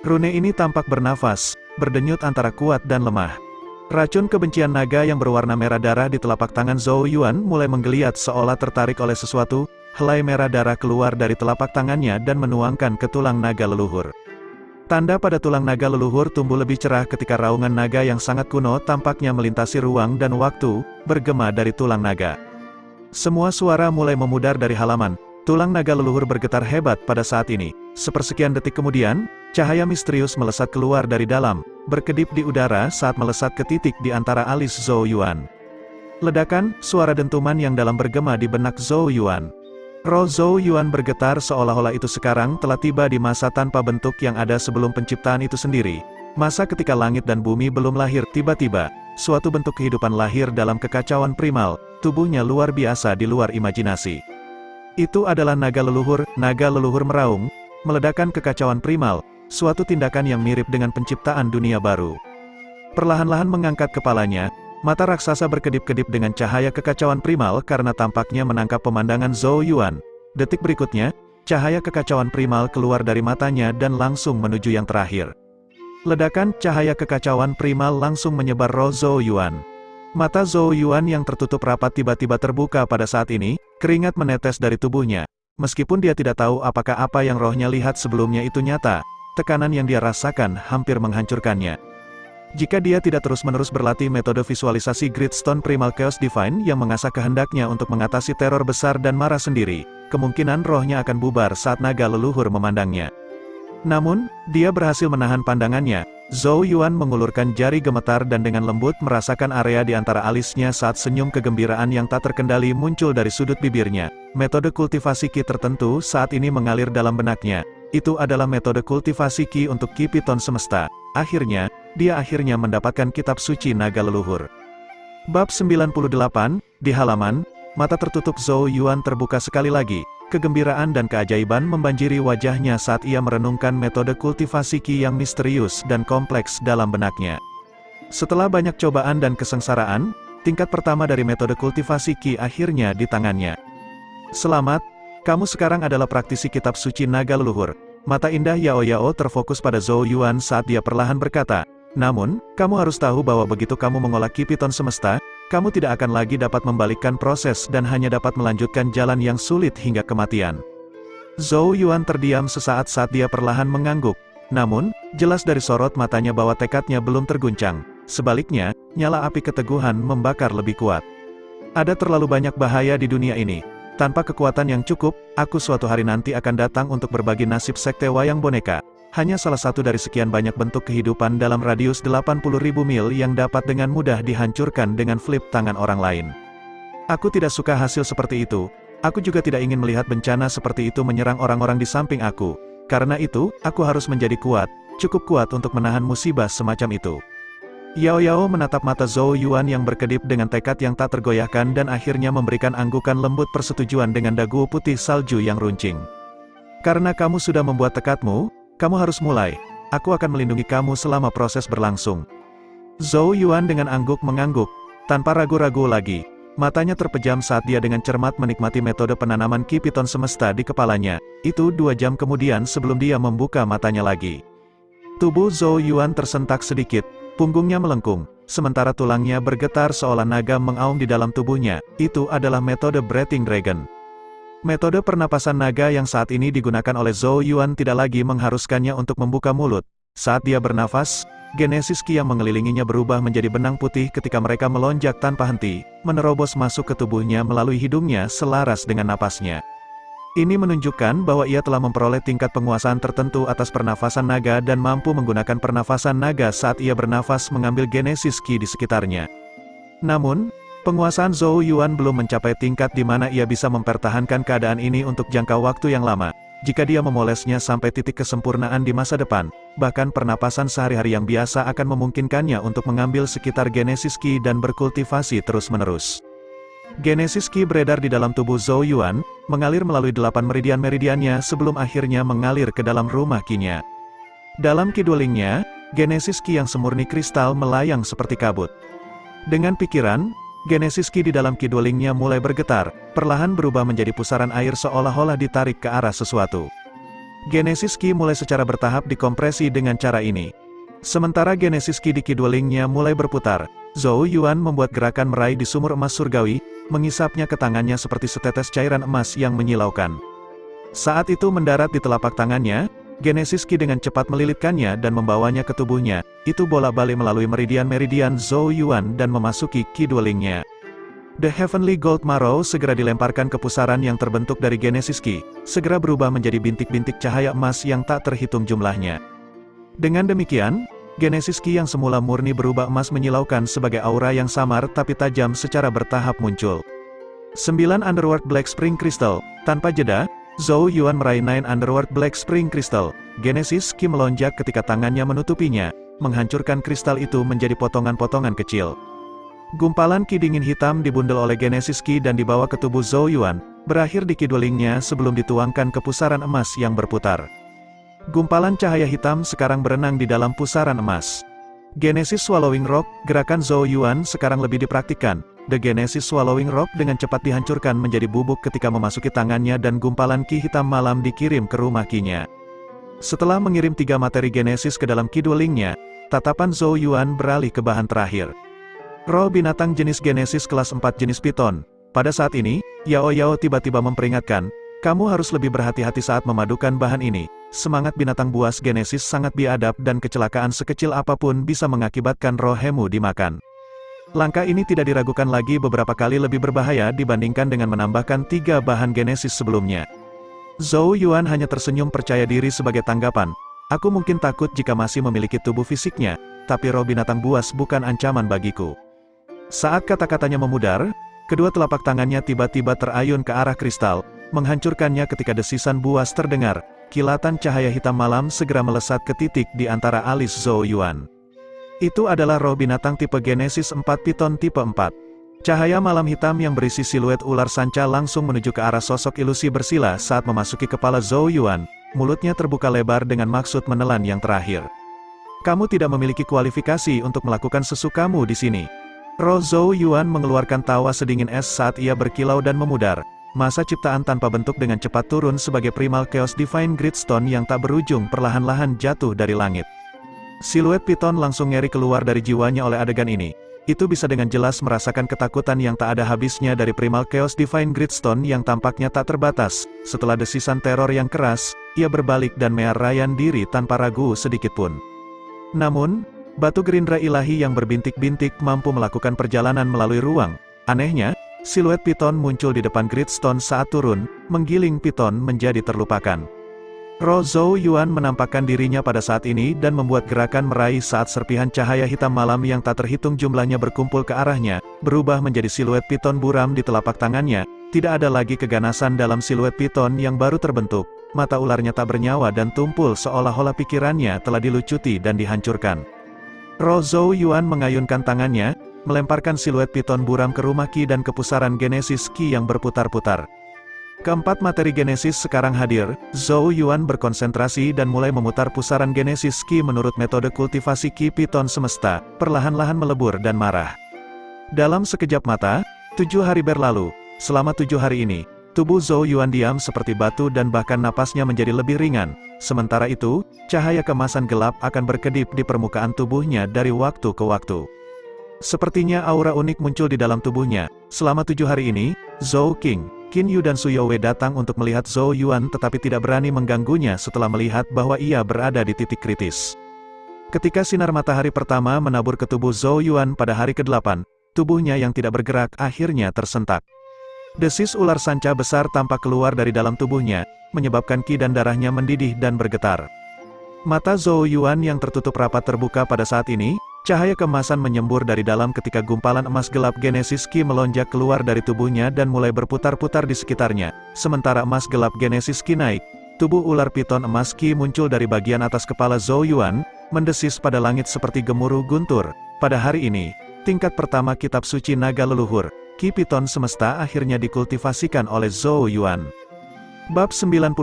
Rune ini tampak bernafas, berdenyut antara kuat dan lemah. Racun kebencian naga yang berwarna merah darah di telapak tangan Zhou Yuan mulai menggeliat seolah tertarik oleh sesuatu. Helai merah darah keluar dari telapak tangannya dan menuangkan ke tulang naga leluhur. Tanda pada tulang naga leluhur tumbuh lebih cerah ketika raungan naga yang sangat kuno tampaknya melintasi ruang dan waktu, bergema dari tulang naga. Semua suara mulai memudar dari halaman. Tulang naga leluhur bergetar hebat pada saat ini. Sepersekian detik kemudian, cahaya misterius melesat keluar dari dalam, berkedip di udara saat melesat ke titik di antara alis Zhou Yuan. Ledakan, suara dentuman yang dalam bergema di benak Zhou Yuan. Roh Zhou Yuan bergetar seolah-olah itu sekarang telah tiba di masa tanpa bentuk yang ada sebelum penciptaan itu sendiri. Masa ketika langit dan bumi belum lahir, tiba-tiba, suatu bentuk kehidupan lahir dalam kekacauan primal, tubuhnya luar biasa di luar imajinasi. Itu adalah naga leluhur meraung, meledakkan kekacauan primal, suatu tindakan yang mirip dengan penciptaan dunia baru. Perlahan-lahan mengangkat kepalanya, mata raksasa berkedip-kedip dengan cahaya kekacauan primal karena tampaknya menangkap pemandangan Zhou Yuan. Detik berikutnya, cahaya kekacauan primal keluar dari matanya dan langsung menuju yang terakhir. Ledakan cahaya kekacauan primal langsung menyebar roh Zhou Yuan. Mata Zhou Yuan yang tertutup rapat tiba-tiba terbuka pada saat ini, keringat menetes dari tubuhnya. Meskipun dia tidak tahu apakah apa yang rohnya lihat sebelumnya itu nyata, tekanan yang dia rasakan hampir menghancurkannya. Jika dia tidak terus-menerus berlatih metode visualisasi Gridstone Primal Chaos Divine yang mengasah kehendaknya untuk mengatasi teror besar dan marah sendiri, kemungkinan rohnya akan bubar saat naga leluhur memandangnya. Namun, dia berhasil menahan pandangannya. Zhou Yuan mengulurkan jari gemetar dan dengan lembut merasakan area di antara alisnya saat senyum kegembiraan yang tak terkendali muncul dari sudut bibirnya. Metode kultivasi Qi tertentu saat ini mengalir dalam benaknya. Itu adalah metode kultivasi Qi untuk Qi Piton semesta. Akhirnya, dia mendapatkan kitab suci naga leluhur. Bab 98, di halaman, mata tertutup Zhou Yuan terbuka sekali lagi. Kegembiraan dan keajaiban membanjiri wajahnya saat ia merenungkan metode kultivasi Qi yang misterius dan kompleks dalam benaknya. Setelah banyak cobaan dan kesengsaraan, tingkat pertama dari metode kultivasi Qi akhirnya di tangannya. Selamat, kamu sekarang adalah praktisi kitab suci naga leluhur. Mata indah Yao Yao terfokus pada Zhou Yuan saat dia perlahan berkata, namun, kamu harus tahu bahwa begitu kamu mengolah Qi Piton semesta, kamu tidak akan lagi dapat membalikkan proses dan hanya dapat melanjutkan jalan yang sulit hingga kematian. Zhou Yuan terdiam sesaat saat dia perlahan mengangguk. Namun, jelas dari sorot matanya bahwa tekadnya belum terguncang. Sebaliknya, nyala api keteguhan membakar lebih kuat. Ada terlalu banyak bahaya di dunia ini. Tanpa kekuatan yang cukup, aku suatu hari nanti akan datang untuk berbagi nasib sekte wayang boneka. Hanya salah satu dari sekian banyak bentuk kehidupan dalam radius 80.000 mil yang dapat dengan mudah dihancurkan dengan flip tangan orang lain. Aku tidak suka hasil seperti itu. Aku juga tidak ingin melihat bencana seperti itu menyerang orang-orang di samping aku. Karena itu, aku harus menjadi kuat, cukup kuat untuk menahan musibah semacam itu. Yao Yao menatap mata Zhou Yuan yang berkedip dengan tekad yang tak tergoyahkan dan akhirnya memberikan anggukan lembut persetujuan dengan dagu putih salju yang runcing. Karena kamu sudah membuat tekadmu, kamu harus mulai. Aku akan melindungi kamu selama proses berlangsung. Zhou Yuan dengan mengangguk, tanpa ragu-ragu lagi. Matanya terpejam saat dia dengan cermat menikmati metode penanaman Qi Piton semesta di kepalanya. Itu 2 jam kemudian sebelum dia membuka matanya lagi. Tubuh Zhou Yuan tersentak sedikit. Punggungnya melengkung, sementara tulangnya bergetar seolah naga mengaum di dalam tubuhnya. Itu adalah metode Breathing Dragon. Metode pernapasan naga yang saat ini digunakan oleh Zhou Yuan tidak lagi mengharuskannya untuk membuka mulut. Saat dia bernafas, genesis Qi yang mengelilinginya berubah menjadi benang putih ketika mereka melonjak tanpa henti, menerobos masuk ke tubuhnya melalui hidungnya selaras dengan napasnya. Ini menunjukkan bahwa ia telah memperoleh tingkat penguasaan tertentu atas pernafasan naga dan mampu menggunakan pernafasan naga saat ia bernafas mengambil genesis Qi di sekitarnya. Namun, penguasaan Zhou Yuan belum mencapai tingkat di mana ia bisa mempertahankan keadaan ini untuk jangka waktu yang lama. Jika dia memolesnya sampai titik kesempurnaan di masa depan, bahkan pernapasan sehari-hari yang biasa akan memungkinkannya untuk mengambil sekitar genesis Qi dan berkultivasi terus-menerus. Genesis Qi beredar di dalam tubuh Zhou Yuan, mengalir melalui 8 meridian-meridiannya sebelum akhirnya mengalir ke dalam rumah Qi-nya. Dalam kidulingnya, genesis Qi yang semurni kristal melayang seperti kabut. Dengan pikiran, genesis Qi di dalam kidulingnya mulai bergetar, perlahan berubah menjadi pusaran air seolah-olah ditarik ke arah sesuatu. Genesis Qi mulai secara bertahap dikompresi dengan cara ini. Sementara genesis Qi di kidulingnya mulai berputar, Zhou Yuan membuat gerakan meraih di sumur emas surgawi, mengisapnya ke tangannya seperti setetes cairan emas yang menyilaukan. Saat itu mendarat di telapak tangannya, genesis Qi dengan cepat melilitkannya dan membawanya ke tubuhnya. Itu bolak-balik melalui meridian-meridian Zhou Yuan dan memasuki kidulingnya. The Heavenly Gold Marrow segera dilemparkan ke pusaran yang terbentuk dari genesis Qi, segera berubah menjadi bintik-bintik cahaya emas yang tak terhitung jumlahnya. Dengan demikian, genesis Qi yang semula murni berubah emas menyilaukan sebagai aura yang samar tapi tajam secara bertahap muncul. 9 Underworld Black Spring Crystal. Tanpa jeda, Zhou Yuan meraih 9 Underworld Black Spring Crystal. Genesis Ki melonjak ketika tangannya menutupinya, menghancurkan kristal itu menjadi potongan-potongan kecil. Gumpalan Ki dingin hitam dibundel oleh Genesis Ki dan dibawa ke tubuh Zhou Yuan, berakhir di Ki Duelingnya sebelum dituangkan ke pusaran emas yang berputar. Gumpalan cahaya hitam sekarang berenang di dalam pusaran emas. Genesis Swallowing Rock, gerakan Zhou Yuan sekarang lebih dipraktikkan. The Genesis Swallowing Rock dengan cepat dihancurkan menjadi bubuk ketika memasuki tangannya dan gumpalan Ki hitam malam dikirim ke rumah Ki-nya. Setelah mengirim 3 materi Genesis ke dalam Ki Duelingnya, tatapan Zhou Yuan beralih ke bahan terakhir. Roh binatang jenis Genesis kelas 4 jenis Piton. Pada saat ini, Yao Yao tiba-tiba memperingatkan, kamu harus lebih berhati-hati saat memadukan bahan ini. Semangat binatang buas Genesis sangat biadab dan kecelakaan sekecil apapun bisa mengakibatkan rohmu dimakan. Langkah ini tidak diragukan lagi beberapa kali lebih berbahaya dibandingkan dengan menambahkan 3 bahan Genesis sebelumnya. Zhou Yuan hanya tersenyum percaya diri sebagai tanggapan. Aku mungkin takut jika masih memiliki tubuh fisiknya, tapi roh binatang buas bukan ancaman bagiku. Saat kata-katanya memudar, kedua telapak tangannya tiba-tiba terayun ke arah kristal, menghancurkannya ketika desisan buas terdengar. Kilatan cahaya hitam malam segera melesat ke titik di antara alis Zhou Yuan. Itu adalah roh binatang tipe Genesis 4 Piton tipe 4. Cahaya malam hitam yang berisi siluet ular sanca langsung menuju ke arah sosok ilusi bersila saat memasuki kepala Zhou Yuan, mulutnya terbuka lebar dengan maksud menelan yang terakhir. Kamu tidak memiliki kualifikasi untuk melakukan sesukamu di sini. Roh Zhou Yuan mengeluarkan tawa sedingin es saat ia berkilau dan memudar. Masa ciptaan tanpa bentuk dengan cepat turun sebagai Primal Chaos Divine Gridstone yang tak berujung perlahan-lahan jatuh dari langit. Siluet Piton langsung ngeri keluar dari jiwanya oleh adegan ini. Itu bisa dengan jelas merasakan ketakutan yang tak ada habisnya dari Primal Chaos Divine Gridstone yang tampaknya tak terbatas. Setelah desisan teror yang keras, ia berbalik dan mearayan diri tanpa ragu sedikitpun. Namun, batu gerindra ilahi yang berbintik-bintik mampu melakukan perjalanan melalui ruang. Anehnya, siluet Piton muncul di depan Gridstone saat turun, menggiling Piton menjadi terlupakan. Roh Zhou Yuan menampakkan dirinya pada saat ini dan membuat gerakan meraih saat serpihan cahaya hitam malam yang tak terhitung jumlahnya berkumpul ke arahnya, berubah menjadi siluet Piton buram di telapak tangannya. Tidak ada lagi keganasan dalam siluet Piton yang baru terbentuk, mata ularnya tak bernyawa dan tumpul seolah-olah pikirannya telah dilucuti dan dihancurkan. Roh Zhou Yuan mengayunkan tangannya, melemparkan siluet Piton buram ke rumah Ki dan ke pusaran Genesis Ki yang berputar-putar. Keempat materi Genesis sekarang hadir, Zhou Yuan berkonsentrasi dan mulai memutar pusaran Genesis Ki menurut metode kultivasi Ki Piton semesta, perlahan-lahan melebur dan marah. Dalam sekejap mata, 7 hari berlalu. Selama 7 hari ini, tubuh Zhou Yuan diam seperti batu dan bahkan napasnya menjadi lebih ringan. Sementara itu, cahaya kemasan gelap akan berkedip di permukaan tubuhnya dari waktu ke waktu. Sepertinya aura unik muncul di dalam tubuhnya. Selama 7 hari ini, Zhou King, Qin Yu dan Su Youwei datang untuk melihat Zhou Yuan tetapi tidak berani mengganggunya setelah melihat bahwa ia berada di titik kritis. Ketika sinar matahari pertama menabur ke tubuh Zhou Yuan pada hari ke-8, tubuhnya yang tidak bergerak akhirnya tersentak. Desis ular sanca besar tampak keluar dari dalam tubuhnya, menyebabkan Ki dan darahnya mendidih dan bergetar. Mata Zhou Yuan yang tertutup rapat terbuka pada saat ini. Cahaya kemasan menyembur dari dalam ketika gumpalan emas gelap Genesis Ki melonjak keluar dari tubuhnya dan mulai berputar-putar di sekitarnya. Sementara emas gelap Genesis Ki naik, tubuh ular piton emas Ki muncul dari bagian atas kepala Zhou Yuan, mendesis pada langit seperti gemuruh guntur. Pada hari ini, tingkat pertama kitab suci naga leluhur, Ki Piton semesta akhirnya dikultivasikan oleh Zhou Yuan. Bab 99,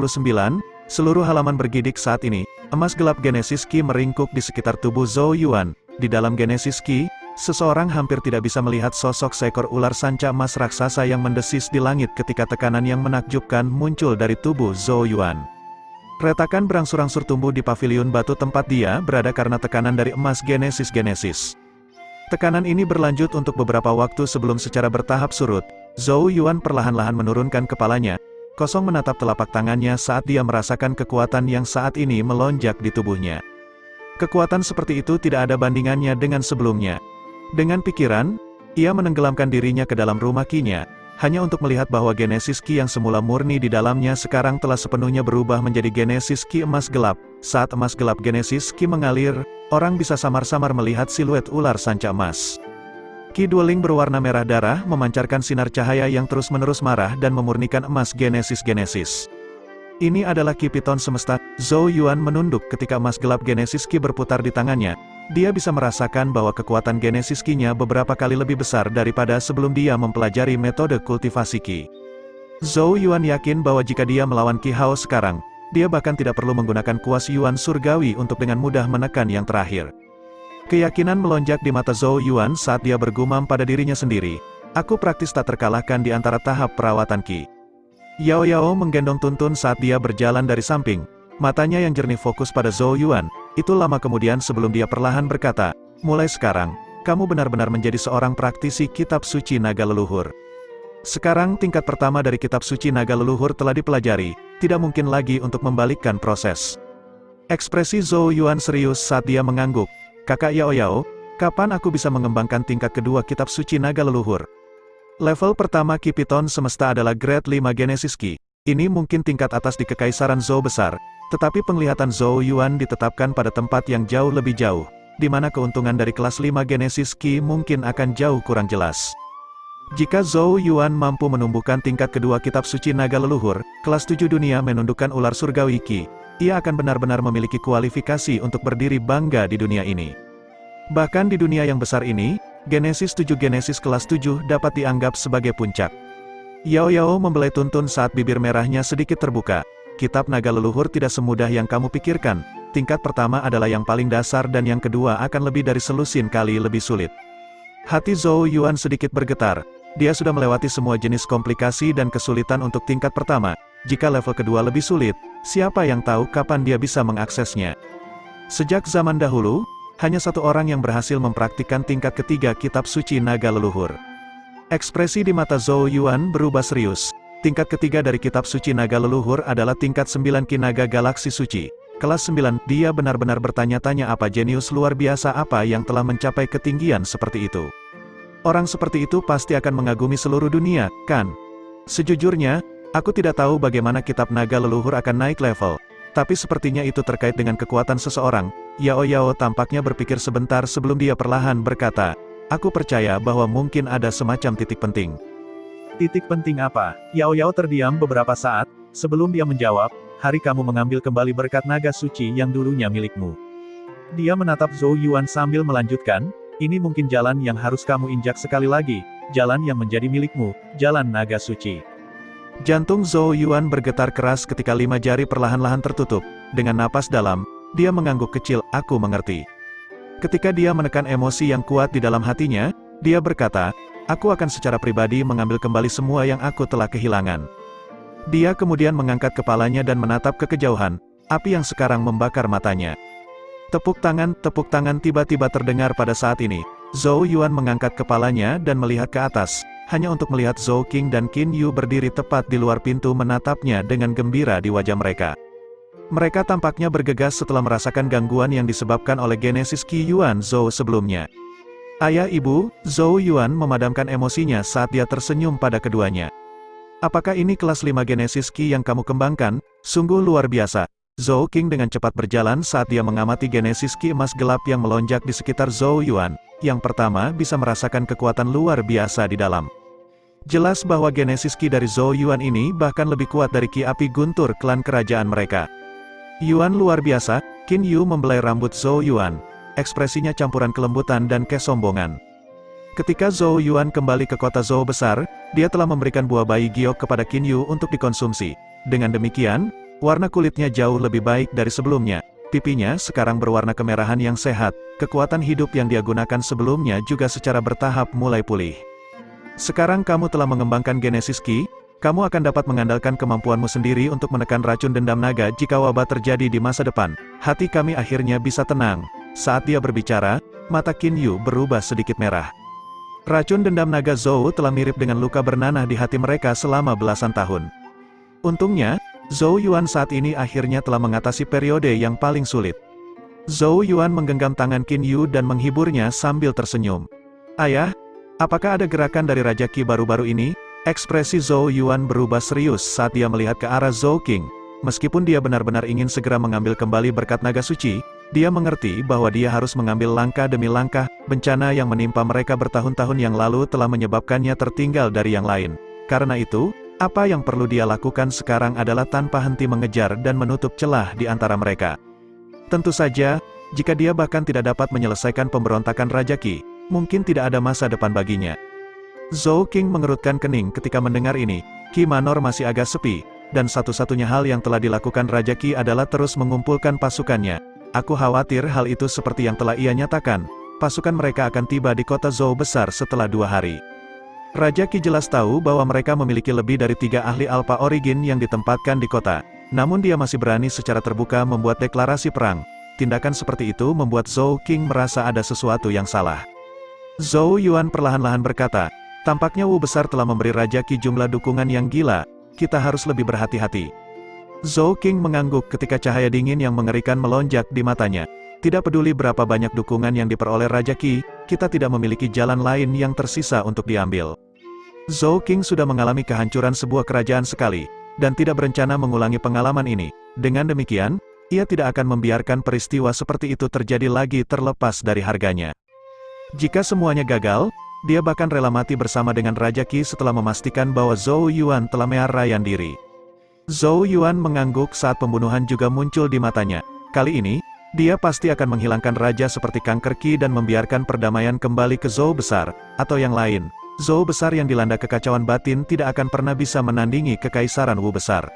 seluruh halaman bergidik saat ini, emas gelap Genesis Ki meringkuk di sekitar tubuh Zhou Yuan. Di dalam Genesis Ki, seseorang hampir tidak bisa melihat sosok seekor ular sanca emas raksasa yang mendesis di langit ketika tekanan yang menakjubkan muncul dari tubuh Zhou Yuan. Retakan berangsur-angsur tumbuh di paviliun batu tempat dia berada karena tekanan dari emas Genesis. Tekanan ini berlanjut untuk beberapa waktu sebelum secara bertahap surut. Zhou Yuan perlahan-lahan menurunkan kepalanya, kosong menatap telapak tangannya saat dia merasakan kekuatan yang saat ini melonjak di tubuhnya. Kekuatan seperti itu tidak ada bandingannya dengan sebelumnya. Dengan pikiran, ia menenggelamkan dirinya ke dalam rumah Ki-nya, hanya untuk melihat bahwa Genesis Ki yang semula murni di dalamnya sekarang telah sepenuhnya berubah menjadi Genesis Ki emas gelap. Saat emas gelap Genesis Ki mengalir, orang bisa samar-samar melihat siluet ular sanca emas. Ki Dueling berwarna merah darah memancarkan sinar cahaya yang terus-menerus marah dan memurnikan emas Genesis. Ini adalah Ki Piton Semesta. Zhou Yuan menunduk ketika emas gelap Genesis Ki berputar di tangannya. Dia bisa merasakan bahwa kekuatan Genesis Ki-nya beberapa kali lebih besar daripada sebelum dia mempelajari metode kultivasi Ki. Zhou Yuan yakin bahwa jika dia melawan Ki Hao sekarang, dia bahkan tidak perlu menggunakan kuas Yuan surgawi untuk dengan mudah menekan yang terakhir. Keyakinan melonjak di mata Zhou Yuan saat dia bergumam pada dirinya sendiri. Aku praktis tak terkalahkan di antara tahap perawatan Ki. Yao Yao menggendong Tuntun saat dia berjalan dari samping. Matanya yang jernih fokus pada Zhou Yuan. Itu lama kemudian sebelum dia perlahan berkata, mulai sekarang, kamu benar-benar menjadi seorang praktisi kitab suci naga leluhur. Sekarang tingkat pertama dari kitab suci naga leluhur telah dipelajari, tidak mungkin lagi untuk membalikkan proses. Ekspresi Zhou Yuan serius saat dia mengangguk. Kakak Yao Yao, kapan aku bisa mengembangkan tingkat kedua kitab suci naga leluhur? Level pertama Ki Piton Semesta adalah Grade 5 Genesis Ki. Ini mungkin tingkat atas di Kekaisaran Zhou besar, tetapi penglihatan Zhou Yuan ditetapkan pada tempat yang jauh lebih jauh, di mana keuntungan dari kelas 5 Genesis Ki mungkin akan jauh kurang jelas. Jika Zhou Yuan mampu menumbuhkan tingkat kedua kitab suci naga leluhur, kelas 7 dunia menundukkan ular surgawi Ki, ia akan benar-benar memiliki kualifikasi untuk berdiri bangga di dunia ini. Bahkan di dunia yang besar ini, Genesis 7 Genesis kelas 7 dapat dianggap sebagai puncak. Yao Yao membelai Tuntun saat bibir merahnya sedikit terbuka. Kitab naga leluhur tidak semudah yang kamu pikirkan. Tingkat pertama adalah yang paling dasar dan yang kedua akan lebih dari selusin kali lebih sulit. Hati Zhou Yuan sedikit bergetar. Dia sudah melewati semua jenis komplikasi dan kesulitan untuk tingkat pertama. Jika level kedua lebih sulit, siapa yang tahu kapan dia bisa mengaksesnya? Sejak zaman dahulu, hanya satu orang yang berhasil mempraktikkan tingkat ketiga kitab suci naga leluhur. Ekspresi di mata Zhou Yuan berubah serius. Tingkat ketiga dari kitab suci naga leluhur adalah tingkat 9 Ki Naga Galaksi Suci. Kelas 9, dia benar-benar bertanya-tanya apa jenius luar biasa apa yang telah mencapai ketinggian seperti itu. Orang seperti itu pasti akan mengagumi seluruh dunia, kan? Sejujurnya, aku tidak tahu bagaimana kitab naga leluhur akan naik level. Tapi sepertinya itu terkait dengan kekuatan seseorang. Yao Yao tampaknya berpikir sebentar sebelum dia perlahan berkata, aku percaya bahwa mungkin ada semacam titik penting. Titik penting apa? Yao Yao terdiam beberapa saat, sebelum dia menjawab, hari kamu mengambil kembali berkat naga suci yang dulunya milikmu. Dia menatap Zhou Yuan sambil melanjutkan, ini mungkin jalan yang harus kamu injak sekali lagi, jalan yang menjadi milikmu, jalan naga suci. Jantung Zhou Yuan bergetar keras ketika 5 jari perlahan-lahan tertutup. Dengan napas dalam, dia mengangguk kecil, aku mengerti. Ketika dia menekan emosi yang kuat di dalam hatinya, dia berkata, aku akan secara pribadi mengambil kembali semua yang aku telah kehilangan. Dia kemudian mengangkat kepalanya dan menatap ke kejauhan, api yang sekarang membakar matanya. Tepuk tangan tiba-tiba terdengar pada saat ini. Zhou Yuan mengangkat kepalanya dan melihat ke atas, hanya untuk melihat Zhou Qing dan Qin Yu berdiri tepat di luar pintu menatapnya dengan gembira di wajah mereka. Mereka tampaknya bergegas setelah merasakan gangguan yang disebabkan oleh Genesis Ki Yuan Zhou sebelumnya. Ayah ibu, Zhou Yuan memadamkan emosinya saat dia tersenyum pada keduanya. Apakah ini kelas 5 Genesis Ki yang kamu kembangkan? Sungguh luar biasa. Zhou Qing dengan cepat berjalan saat dia mengamati Genesis Ki emas gelap yang melonjak di sekitar Zhou Yuan. Yang pertama bisa merasakan kekuatan luar biasa di dalam. Jelas bahwa Genesis Ki dari Zhou Yuan ini bahkan lebih kuat dari Ki api guntur klan kerajaan mereka. Yuan luar biasa, Qin Yu membelai rambut Zhou Yuan. Ekspresinya campuran kelembutan dan kesombongan. Ketika Zhou Yuan kembali ke kota Zhou besar, dia telah memberikan buah bayi giok kepada Qin Yu untuk dikonsumsi. Dengan demikian, warna kulitnya jauh lebih baik dari sebelumnya. Pipinya sekarang berwarna kemerahan yang sehat, kekuatan hidup yang dia gunakan sebelumnya juga secara bertahap mulai pulih. Sekarang kamu telah mengembangkan Genesis Ki, kamu akan dapat mengandalkan kemampuanmu sendiri untuk menekan racun dendam naga jika wabah terjadi di masa depan. Hati kami akhirnya bisa tenang. Saat dia berbicara, mata Qin Yu berubah sedikit merah. Racun dendam naga Zhou telah mirip dengan luka bernanah di hati mereka selama belasan tahun. Untungnya, Zhou Yuan saat ini akhirnya telah mengatasi periode yang paling sulit. Zhou Yuan menggenggam tangan Qin Yu dan menghiburnya sambil tersenyum. Ayah, apakah ada gerakan dari Raja Qi baru-baru ini? Ekspresi Zhou Yuan berubah serius saat dia melihat ke arah Zhou Qing. Meskipun dia benar-benar ingin segera mengambil kembali berkat naga suci, dia mengerti bahwa dia harus mengambil langkah demi langkah. Bencana yang menimpa mereka bertahun-tahun yang lalu telah menyebabkannya tertinggal dari yang lain. Karena itu, apa yang perlu dia lakukan sekarang adalah tanpa henti mengejar dan menutup celah di antara mereka. Tentu saja, jika dia bahkan tidak dapat menyelesaikan pemberontakan Raja Qi, mungkin tidak ada masa depan baginya. Zhou Qing mengerutkan kening ketika mendengar ini. Qi Manor masih agak sepi, dan satu-satunya hal yang telah dilakukan Raja Qi adalah terus mengumpulkan pasukannya. Aku khawatir hal itu seperti yang telah ia nyatakan, pasukan mereka akan tiba di kota Zhou besar setelah 2 hari. Raja Qi jelas tahu bahwa mereka memiliki lebih dari 3 ahli Alpha Origin yang ditempatkan di kota, namun dia masih berani secara terbuka membuat deklarasi perang. Tindakan seperti itu membuat Zhou Qing merasa ada sesuatu yang salah. Zhou Yuan perlahan-lahan berkata, tampaknya Wu besar telah memberi Raja Qi jumlah dukungan yang gila, kita harus lebih berhati-hati. Zhou Qing mengangguk ketika cahaya dingin yang mengerikan melonjak di matanya. Tidak peduli berapa banyak dukungan yang diperoleh Raja Qi, kita tidak memiliki jalan lain yang tersisa untuk diambil. Zhou Qing sudah mengalami kehancuran sebuah kerajaan sekali, dan tidak berencana mengulangi pengalaman ini. Dengan demikian, ia tidak akan membiarkan peristiwa seperti itu terjadi lagi terlepas dari harganya. Jika semuanya gagal, dia bahkan rela mati bersama dengan Raja Qi setelah memastikan bahwa Zhou Yuan telah menyerahkan diri. Zhou Yuan mengangguk saat pembunuhan juga muncul di matanya. Kali ini, dia pasti akan menghilangkan raja seperti kanker Qi dan membiarkan perdamaian kembali ke Zhou besar, atau yang lain. Zhou besar yang dilanda kekacauan batin tidak akan pernah bisa menandingi kekaisaran Wu besar.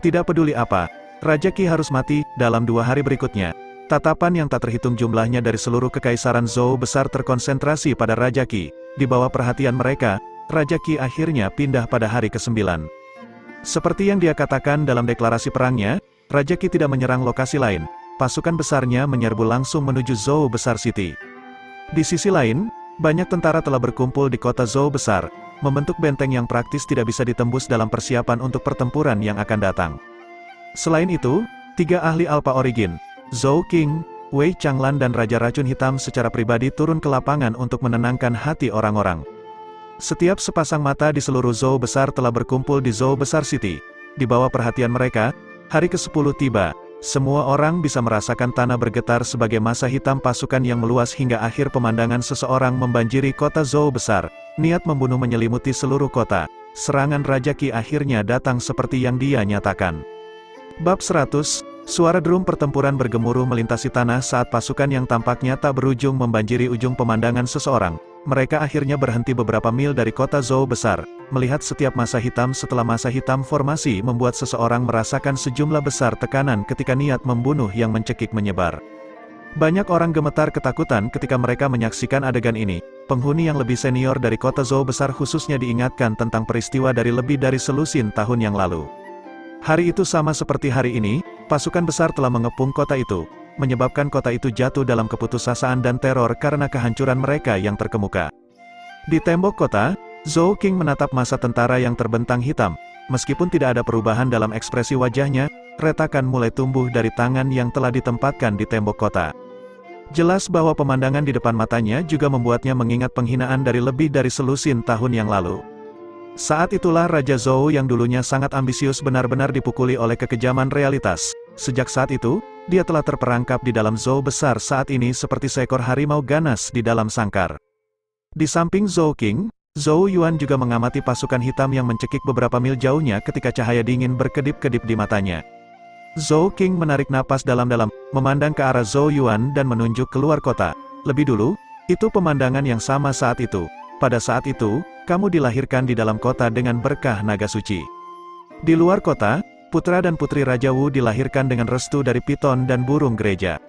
Tidak peduli apa, Raja Qi harus mati dalam 2 hari berikutnya. Tatapan yang tak terhitung jumlahnya dari seluruh kekaisaran Zhou besar terkonsentrasi pada Raja Qi. Di bawah perhatian mereka, Raja Qi akhirnya pindah pada hari ke-9. Seperti yang dia katakan dalam deklarasi perangnya, Raja Qi tidak menyerang lokasi lain. Pasukan besarnya menyerbu langsung menuju Zhou Besar City. Di sisi lain, banyak tentara telah berkumpul di kota Zhou Besar, membentuk benteng yang praktis tidak bisa ditembus dalam persiapan untuk pertempuran yang akan datang. Selain itu, 3 ahli Alpha Origin, Zhou Qing, Wei Changlan dan Raja Racun Hitam secara pribadi turun ke lapangan untuk menenangkan hati orang-orang. Setiap sepasang mata di seluruh Zhou besar telah berkumpul di Zhou Besar City. Di bawah perhatian mereka, hari ke-10 tiba. Semua orang bisa merasakan tanah bergetar sebagai masa hitam pasukan yang meluas hingga akhir pemandangan seseorang membanjiri kota Zhou besar. Niat membunuh menyelimuti seluruh kota. Serangan Raja Qi akhirnya datang seperti yang dia nyatakan. Bab 100, suara drum pertempuran bergemuruh melintasi tanah saat pasukan yang tampaknya tak berujung membanjiri ujung pemandangan seseorang. Mereka akhirnya berhenti beberapa mil dari kota Zhou besar. Melihat setiap masa hitam setelah masa hitam formasi membuat seseorang merasakan sejumlah besar tekanan ketika niat membunuh yang mencekik menyebar. Banyak orang gemetar ketakutan ketika mereka menyaksikan adegan ini. Penghuni yang lebih senior dari kota Zhou besar khususnya diingatkan tentang peristiwa dari lebih dari selusin tahun yang lalu. Hari itu sama seperti hari ini, pasukan besar telah mengepung kota itu, menyebabkan kota itu jatuh dalam keputusasaan dan teror karena kehancuran mereka yang terkemuka. Di tembok kota, Zhou Qing menatap masa tentara yang terbentang hitam. Meskipun tidak ada perubahan dalam ekspresi wajahnya, retakan mulai tumbuh dari tangan yang telah ditempatkan di tembok kota. Jelas bahwa pemandangan di depan matanya juga membuatnya mengingat penghinaan dari lebih dari selusin tahun yang lalu. Saat itulah Raja Zhou yang dulunya sangat ambisius benar-benar dipukuli oleh kekejaman realitas. Sejak saat itu, dia telah terperangkap di dalam Zhou besar saat ini seperti seekor harimau ganas di dalam sangkar. Di samping Zhou Qing, Zhou Yuan juga mengamati pasukan hitam yang mencekik beberapa mil jauhnya ketika cahaya dingin berkedip-kedip di matanya. Zhou Qing menarik napas dalam-dalam, memandang ke arah Zhou Yuan dan menunjuk keluar kota. Lebih dulu, itu pemandangan yang sama saat itu. Pada saat itu, kamu dilahirkan di dalam kota dengan berkah naga suci. Di luar kota, putra dan putri Raja Wu dilahirkan dengan restu dari piton dan burung gereja.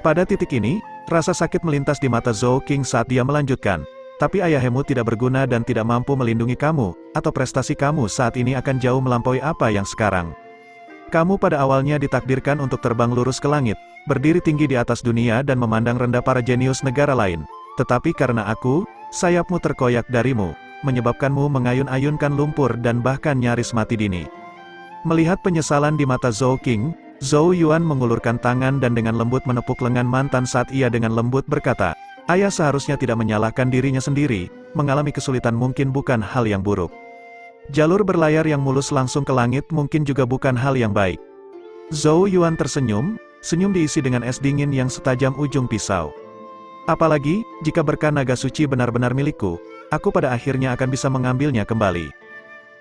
Pada titik ini, rasa sakit melintas di mata Zhou Qing saat dia melanjutkan. Tapi ayahmu tidak berguna dan tidak mampu melindungi kamu, atau prestasi kamu saat ini akan jauh melampaui apa yang sekarang. Kamu pada awalnya ditakdirkan untuk terbang lurus ke langit, berdiri tinggi di atas dunia dan memandang rendah para jenius negara lain. Tetapi karena aku, sayapmu terkoyak darimu, menyebabkanmu mengayun-ayunkan lumpur dan bahkan nyaris mati dini. Melihat penyesalan di mata Zhou Qing, Zhou Yuan mengulurkan tangan dan dengan lembut menepuk lengan mantan saat ia dengan lembut berkata, ayah seharusnya tidak menyalahkan dirinya sendiri, mengalami kesulitan mungkin bukan hal yang buruk. Jalur berlayar yang mulus langsung ke langit mungkin juga bukan hal yang baik. Zhou Yuan tersenyum, senyum diisi dengan es dingin yang setajam ujung pisau. Apalagi, jika berkah naga suci benar-benar milikku, aku pada akhirnya akan bisa mengambilnya kembali.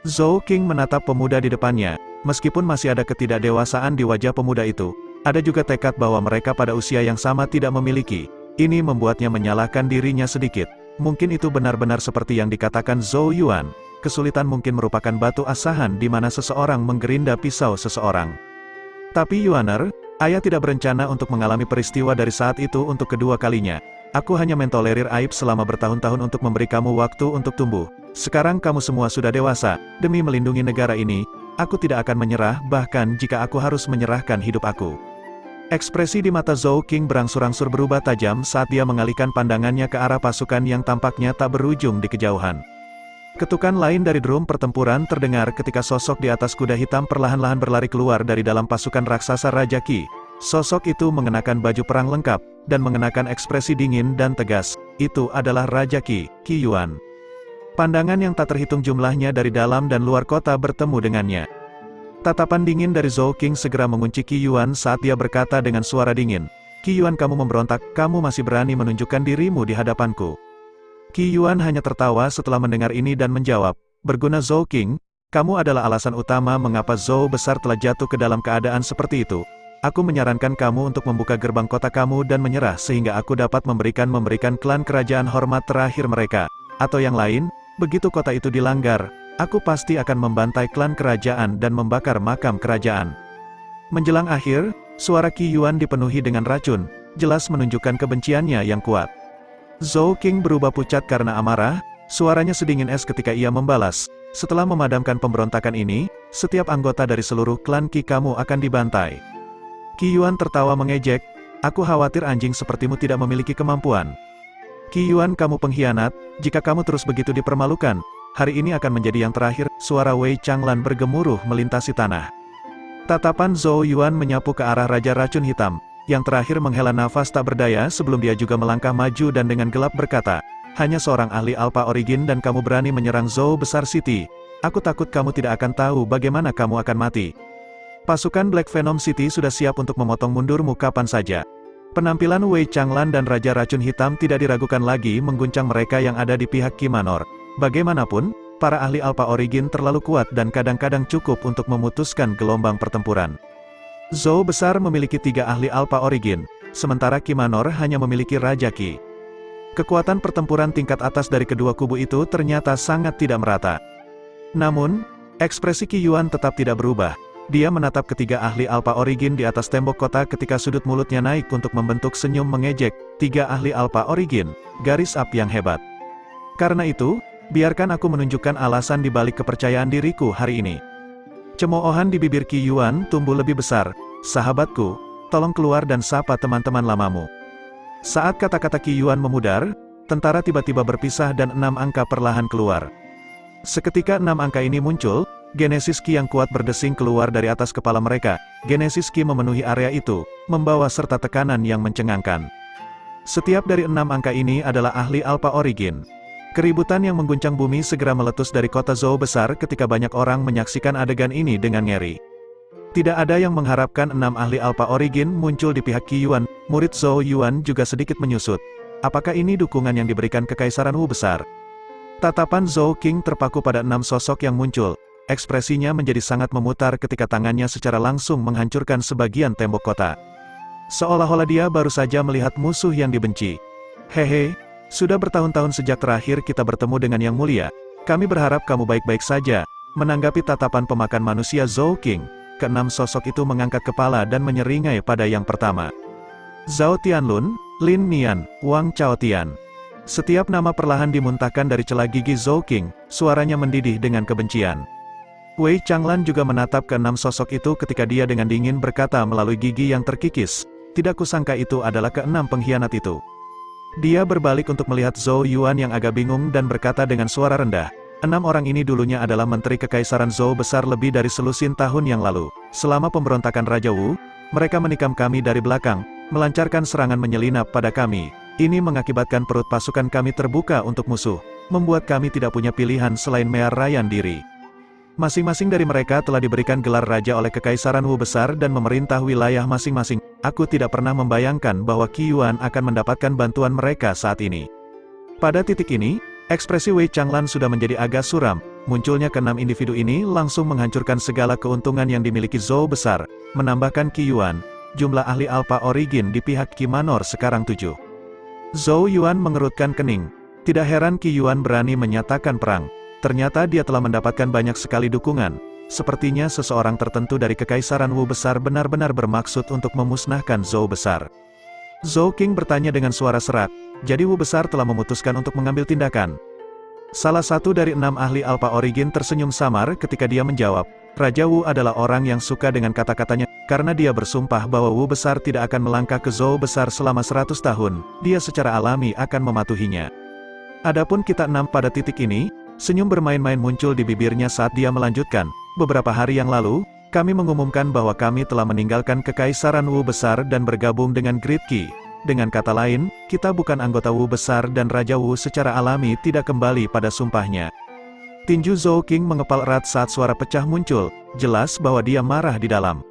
Zhou King menatap pemuda di depannya, meskipun masih ada ketidakdewasaan di wajah pemuda itu, ada juga tekad bahwa mereka pada usia yang sama tidak memiliki. Ini membuatnya menyalahkan dirinya sedikit. Mungkin itu benar-benar seperti yang dikatakan Zhou Yuan. Kesulitan mungkin merupakan batu asahan di mana seseorang menggerinda pisau seseorang. Tapi Yuaner, ayah tidak berencana untuk mengalami peristiwa dari saat itu untuk kedua kalinya. Aku hanya mentolerir aib selama bertahun-tahun untuk memberi kamu waktu untuk tumbuh. Sekarang kamu semua sudah dewasa, demi melindungi negara ini, aku tidak akan menyerah bahkan jika aku harus menyerahkan hidup aku. Ekspresi di mata Zhou King berangsur-angsur berubah tajam saat dia mengalihkan pandangannya ke arah pasukan yang tampaknya tak berujung di kejauhan. Ketukan lain dari drum pertempuran terdengar ketika sosok di atas kuda hitam perlahan-lahan berlari keluar dari dalam pasukan raksasa Raja Qi. Sosok itu mengenakan baju perang lengkap, dan mengenakan ekspresi dingin dan tegas. Itu adalah Raja Qi, Qi Yuan. Pandangan yang tak terhitung jumlahnya dari dalam dan luar kota bertemu dengannya. Tatapan dingin dari Zhou King segera mengunci Qi Yuan saat dia berkata dengan suara dingin, "Qi Yuan, kamu memberontak, kamu masih berani menunjukkan dirimu di hadapanku." Qi Yuan hanya tertawa setelah mendengar ini dan menjawab, "Berguna Zhou King, kamu adalah alasan utama mengapa Zhou besar telah jatuh ke dalam keadaan seperti itu. Aku menyarankan kamu untuk membuka gerbang kota kamu dan menyerah sehingga aku dapat memberikan klan kerajaan hormat terakhir mereka. Atau yang lain, begitu kota itu dilanggar, aku pasti akan membantai klan kerajaan dan membakar makam kerajaan." Menjelang akhir, suara Qi Yuan dipenuhi dengan racun, jelas menunjukkan kebenciannya yang kuat. Zhou King berubah pucat karena amarah, suaranya sedingin es ketika ia membalas, "Setelah memadamkan pemberontakan ini, setiap anggota dari seluruh klan Qi kamu akan dibantai." Qi Yuan tertawa mengejek, "Aku khawatir anjing sepertimu tidak memiliki kemampuan. Qi Yuan, kamu pengkhianat, jika kamu terus begitu dipermalukan, hari ini akan menjadi yang terakhir." Suara Wei Changlan bergemuruh melintasi tanah. Tatapan Zhou Yuan menyapu ke arah Raja Racun Hitam, yang terakhir menghela nafas tak berdaya sebelum dia juga melangkah maju dan dengan gelap berkata, "Hanya seorang ahli Alpha Origin dan kamu berani menyerang Zhou Besar City. Aku takut kamu tidak akan tahu bagaimana kamu akan mati." Pasukan Black Venom City sudah siap untuk memotong mundurmu kapan saja. Penampilan Wei Changlan dan Raja Racun Hitam tidak diragukan lagi mengguncang mereka yang ada di pihak Qi Manor. Bagaimanapun, para ahli Alpha Origin terlalu kuat dan kadang-kadang cukup untuk memutuskan gelombang pertempuran. Zhou Besar memiliki 3 ahli Alpha Origin, sementara Qi Manor hanya memiliki Raja Qi. Kekuatan pertempuran tingkat atas dari kedua kubu itu ternyata sangat tidak merata. Namun, ekspresi Qi Yuan tetap tidak berubah. Dia menatap ketiga ahli Alpha Origin di atas tembok kota ketika sudut mulutnya naik untuk membentuk senyum mengejek. 3 ahli Alpha Origin, garis up yang hebat. Karena itu, biarkan aku menunjukkan alasan di balik kepercayaan diriku hari ini. Cemoohan di bibir Qi Yuan tumbuh lebih besar. "Sahabatku, tolong keluar dan sapa teman-teman lamamu." Saat kata-kata Qi Yuan memudar, tentara tiba-tiba berpisah dan 6 angka perlahan keluar. Seketika 6 angka ini muncul, Genesis Qi yang kuat berdesing keluar dari atas kepala mereka. Genesis Qi memenuhi area itu, membawa serta tekanan yang mencengangkan. Setiap dari 6 angka ini adalah ahli Alpha Origin. Keributan yang mengguncang bumi segera meletus dari kota Zhou Besar ketika banyak orang menyaksikan adegan ini dengan ngeri. Tidak ada yang mengharapkan 6 ahli Alpha Origin muncul di pihak Qi Yuan. Murid Zhou Yuan juga sedikit menyusut. Apakah ini dukungan yang diberikan Kekaisaran Wu Besar? Tatapan Zhou King terpaku pada 6 sosok yang muncul. Ekspresinya menjadi sangat memutar ketika tangannya secara langsung menghancurkan sebagian tembok kota. Seolah-olah dia baru saja melihat musuh yang dibenci. "Hehe. Sudah bertahun-tahun sejak terakhir kita bertemu dengan Yang Mulia. Kami berharap kamu baik-baik saja." Menanggapi tatapan pemakan manusia Zhou King, ke-6 sosok itu mengangkat kepala dan menyeringai pada yang pertama. Zhao Tianlun, Lin Nian, Wang Chaotian. Setiap nama perlahan dimuntahkan dari celah gigi Zhou King, suaranya mendidih dengan kebencian. Wei Changlan juga menatap ke-6 sosok itu ketika dia dengan dingin berkata melalui gigi yang terkikis, "Tidak kusangka itu adalah ke-6 pengkhianat itu." Dia berbalik untuk melihat Zhou Yuan yang agak bingung dan berkata dengan suara rendah, 6 orang ini dulunya adalah Menteri Kekaisaran Zhou Besar lebih dari selusin tahun yang lalu. Selama pemberontakan Raja Wu, mereka menikam kami dari belakang, melancarkan serangan menyelinap pada kami. Ini mengakibatkan perut pasukan kami terbuka untuk musuh, membuat kami tidak punya pilihan selain menyerahkan diri. Masing-masing dari mereka telah diberikan gelar raja oleh Kekaisaran Wu Besar dan memerintah wilayah masing-masing. Aku tidak pernah membayangkan bahwa Qi Yuan akan mendapatkan bantuan mereka saat ini. Pada titik ini, ekspresi Wei Changlan sudah menjadi agak suram. Munculnya keenam individu ini langsung menghancurkan segala keuntungan yang dimiliki Zhou Besar, menambahkan Qi Yuan. Jumlah ahli Alpha Origin di pihak Qi Manor sekarang 7. Zhou Yuan mengerutkan kening. Tidak heran Qi Yuan berani menyatakan perang. Ternyata dia telah mendapatkan banyak sekali dukungan. Sepertinya seseorang tertentu dari Kekaisaran Wu Besar benar-benar bermaksud untuk memusnahkan Zhou Besar. Zhou King bertanya dengan suara serak, jadi Wu Besar telah memutuskan untuk mengambil tindakan. Salah satu dari 6 ahli Alpha Origin tersenyum samar ketika dia menjawab, Raja Wu adalah orang yang suka dengan kata-katanya, karena dia bersumpah bahwa Wu Besar tidak akan melangkah ke Zhou Besar selama 100 tahun, dia secara alami akan mematuhinya. Adapun kita 6 pada titik ini, senyum bermain-main muncul di bibirnya saat dia melanjutkan, beberapa hari yang lalu, kami mengumumkan bahwa kami telah meninggalkan Kekaisaran Wu Besar dan bergabung dengan Great Qi. Dengan kata lain, kita bukan anggota Wu Besar dan Raja Wu secara alami tidak kembali pada sumpahnya. Tinju Zhou King mengepal erat saat suara pecah muncul, jelas bahwa dia marah di dalam.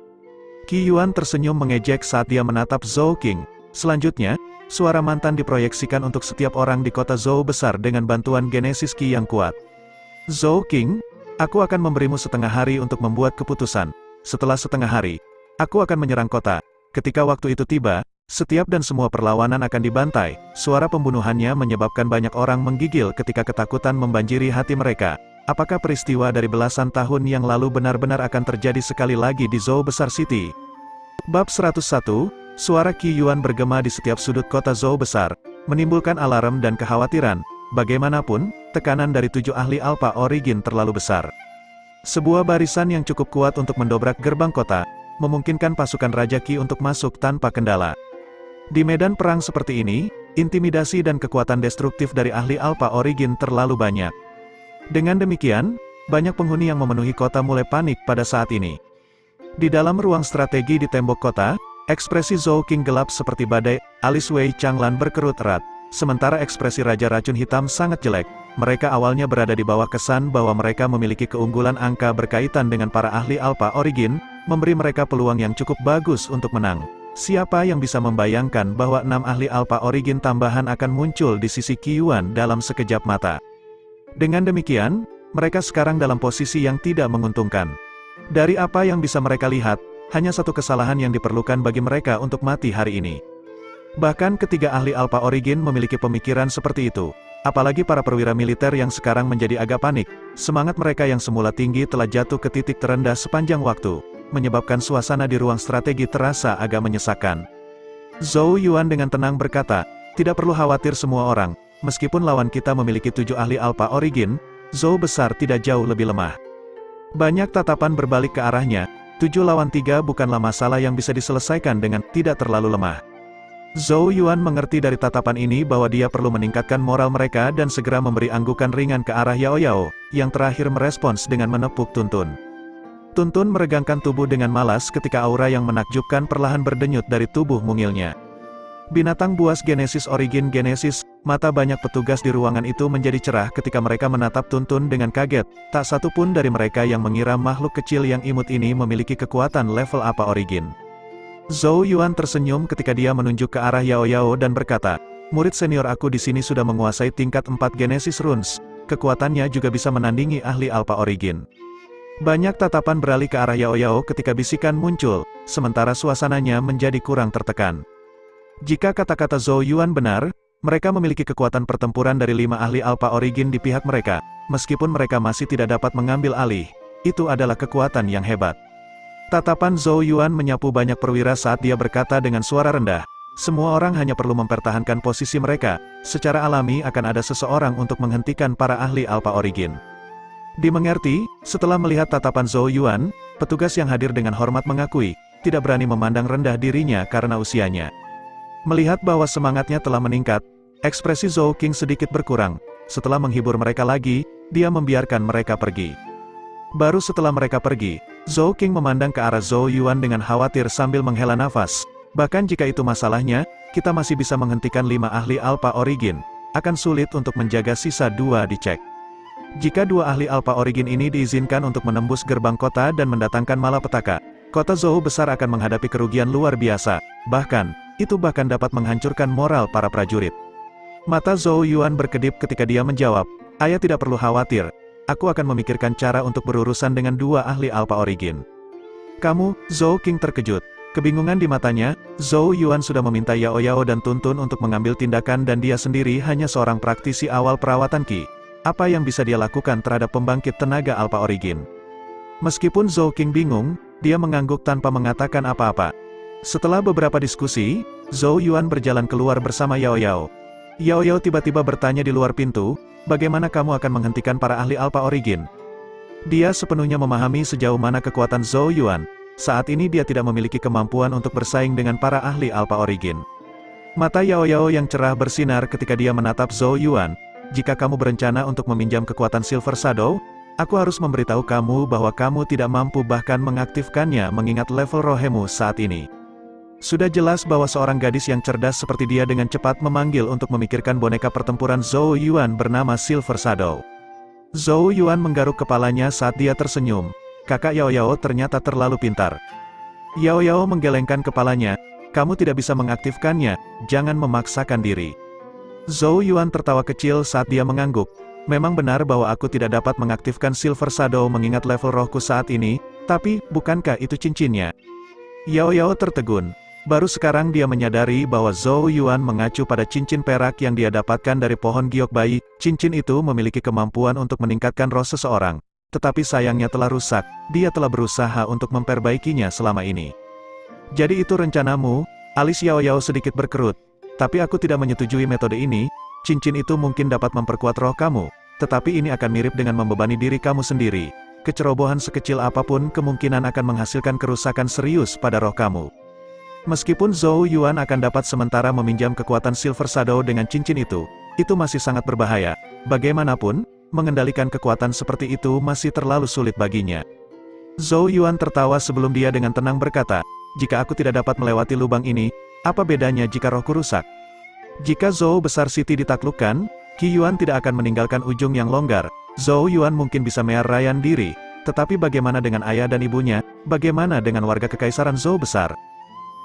Qi Yuan tersenyum mengejek saat dia menatap Zhou King. Selanjutnya, suara mantan diproyeksikan untuk setiap orang di kota Zhou Besar dengan bantuan Genesis Qi yang kuat. Zhou King, aku akan memberimu setengah hari untuk membuat keputusan. Setelah setengah hari, aku akan menyerang kota. Ketika waktu itu tiba, setiap dan semua perlawanan akan dibantai. Suara pembunuhannya menyebabkan banyak orang menggigil ketika ketakutan membanjiri hati mereka. Apakah peristiwa dari belasan tahun yang lalu benar-benar akan terjadi sekali lagi di Zhou Besar City? Bab 101, suara Qi Yuan bergema di setiap sudut kota Zhou Besar, menimbulkan alarm dan kekhawatiran. Bagaimanapun, tekanan dari 7 ahli Alpha Origin terlalu besar. Sebuah barisan yang cukup kuat untuk mendobrak gerbang kota, memungkinkan pasukan Raja Qi untuk masuk tanpa kendala. Di medan perang seperti ini, intimidasi dan kekuatan destruktif dari ahli Alpha Origin terlalu banyak. Dengan demikian, banyak penghuni yang memenuhi kota mulai panik pada saat ini. Di dalam ruang strategi di tembok kota, ekspresi Zhou King gelap seperti badai, alis Wei Changlan berkerut erat. Sementara ekspresi Raja Racun Hitam sangat jelek. Mereka awalnya berada di bawah kesan bahwa mereka memiliki keunggulan angka berkaitan dengan para ahli Alpha Origin, memberi mereka peluang yang cukup bagus untuk menang. Siapa yang bisa membayangkan bahwa 6 ahli Alpha Origin tambahan akan muncul di sisi Qi Yuan dalam sekejap mata. Dengan demikian, mereka sekarang dalam posisi yang tidak menguntungkan. Dari apa yang bisa mereka lihat, hanya satu kesalahan yang diperlukan bagi mereka untuk mati hari ini. Bahkan ketiga ahli Alpha Origin memiliki pemikiran seperti itu. Apalagi para perwira militer yang sekarang menjadi agak panik. Semangat mereka yang semula tinggi telah jatuh ke titik terendah sepanjang waktu, menyebabkan suasana di ruang strategi terasa agak menyesakan. Zhou Yuan dengan tenang berkata, tidak perlu khawatir semua orang, meskipun lawan kita memiliki 7 ahli Alpha Origin, Zhou Besar tidak jauh lebih lemah. Banyak tatapan berbalik ke arahnya, 7 lawan 3 bukanlah masalah yang bisa diselesaikan dengan tidak terlalu lemah. Zhou Yuan mengerti dari tatapan ini bahwa dia perlu meningkatkan moral mereka dan segera memberi anggukan ringan ke arah Yao Yao, yang terakhir merespons dengan menepuk Tuntun. Tuntun meregangkan tubuh dengan malas ketika aura yang menakjubkan perlahan berdenyut dari tubuh mungilnya. Binatang buas Genesis Origin Genesis, mata banyak petugas di ruangan itu menjadi cerah ketika mereka menatap Tuntun dengan kaget. Tak satu pun dari mereka yang mengira makhluk kecil yang imut ini memiliki kekuatan level apa Origin. Zhou Yuan tersenyum ketika dia menunjuk ke arah Yao Yao dan berkata, murid senior aku di sini sudah menguasai tingkat 4 Genesis Runes, kekuatannya juga bisa menandingi ahli Alpha Origin. Banyak tatapan beralih ke arah Yao Yao ketika bisikan muncul, sementara suasananya menjadi kurang tertekan. Jika kata-kata Zhou Yuan benar, mereka memiliki kekuatan pertempuran dari 5 ahli Alpha Origin di pihak mereka, meskipun mereka masih tidak dapat mengambil alih, itu adalah kekuatan yang hebat. Tatapan Zhou Yuan menyapu banyak perwira saat dia berkata dengan suara rendah, semua orang hanya perlu mempertahankan posisi mereka, secara alami akan ada seseorang untuk menghentikan para ahli Alpha Origin. Dimengerti, setelah melihat tatapan Zhou Yuan, petugas yang hadir dengan hormat mengakui, tidak berani memandang rendah dirinya karena usianya. Melihat bahwa semangatnya telah meningkat, ekspresi Zhou King sedikit berkurang. Setelah menghibur mereka lagi, dia membiarkan mereka pergi. Baru setelah mereka pergi, Zhou King memandang ke arah Zhou Yuan dengan khawatir sambil menghela nafas. Bahkan jika itu masalahnya, kita masih bisa menghentikan 5 ahli Alpha Origin. Akan sulit untuk menjaga sisa 2 dicek. Jika dua ahli Alpha Origin ini diizinkan untuk menembus gerbang kota dan mendatangkan malapetaka, kota Zhou besar akan menghadapi kerugian luar biasa, itu bahkan dapat menghancurkan moral para prajurit. Mata Zhou Yuan berkedip ketika dia menjawab, "Ayah tidak perlu khawatir, aku akan memikirkan cara untuk berurusan dengan dua ahli Alpha Origin." "Kamu?" Zhou King terkejut. Kebingungan di matanya, Zhou Yuan sudah meminta Yao Yao dan Tun Tun untuk mengambil tindakan dan dia sendiri hanya seorang praktisi awal perawatan Qi. Apa yang bisa dia lakukan terhadap pembangkit tenaga Alpha Origin? Meskipun Zhou King bingung, dia mengangguk tanpa mengatakan apa-apa. Setelah beberapa diskusi, Zhou Yuan berjalan keluar bersama Yao Yao. Yao Yao tiba-tiba bertanya di luar pintu, "Bagaimana kamu akan menghentikan para ahli Alpha Origin?" Dia sepenuhnya memahami sejauh mana kekuatan Zhou Yuan. Saat ini dia tidak memiliki kemampuan untuk bersaing dengan para ahli Alpha Origin. Mata Yao Yao yang cerah bersinar ketika dia menatap Zhou Yuan. "Jika kamu berencana untuk meminjam kekuatan Silver Shadow, aku harus memberitahu kamu bahwa kamu tidak mampu bahkan mengaktifkannya mengingat level rohemu saat ini." Sudah jelas bahwa seorang gadis yang cerdas seperti dia dengan cepat memanggil untuk memikirkan boneka pertempuran Zhou Yuan bernama Silver Shadow. Zhou Yuan menggaruk kepalanya saat dia tersenyum. Kakak Yao Yao ternyata terlalu pintar. Yao Yao menggelengkan kepalanya, "Kamu tidak bisa mengaktifkannya, jangan memaksakan diri." Zhou Yuan tertawa kecil saat dia mengangguk. "Memang benar bahwa aku tidak dapat mengaktifkan Silver Shadow mengingat level rohku saat ini, tapi, bukankah itu cincinnya?" Yao Yao tertegun. Baru sekarang dia menyadari bahwa Zhou Yuan mengacu pada cincin perak yang dia dapatkan dari pohon giok bayi. Cincin itu memiliki kemampuan untuk meningkatkan roh seseorang. Tetapi sayangnya telah rusak, dia telah berusaha untuk memperbaikinya selama ini. "Jadi itu rencanamu?" Alis Yao Yao sedikit berkerut. "Tapi aku tidak menyetujui metode ini, cincin itu mungkin dapat memperkuat roh kamu, tetapi ini akan mirip dengan membebani diri kamu sendiri. Kecerobohan sekecil apapun kemungkinan akan menghasilkan kerusakan serius pada roh kamu." Meskipun Zhou Yuan akan dapat sementara meminjam kekuatan Silver Shadow dengan cincin itu masih sangat berbahaya. Bagaimanapun, mengendalikan kekuatan seperti itu masih terlalu sulit baginya. Zhou Yuan tertawa sebelum dia dengan tenang berkata, "Jika aku tidak dapat melewati lubang ini, apa bedanya jika rohku rusak?" Jika Zhou Besar City ditaklukkan, Qi Yuan tidak akan meninggalkan ujung yang longgar. Zhou Yuan mungkin bisa menyerahkan diri, tetapi bagaimana dengan ayah dan ibunya, bagaimana dengan warga kekaisaran Zhou Besar?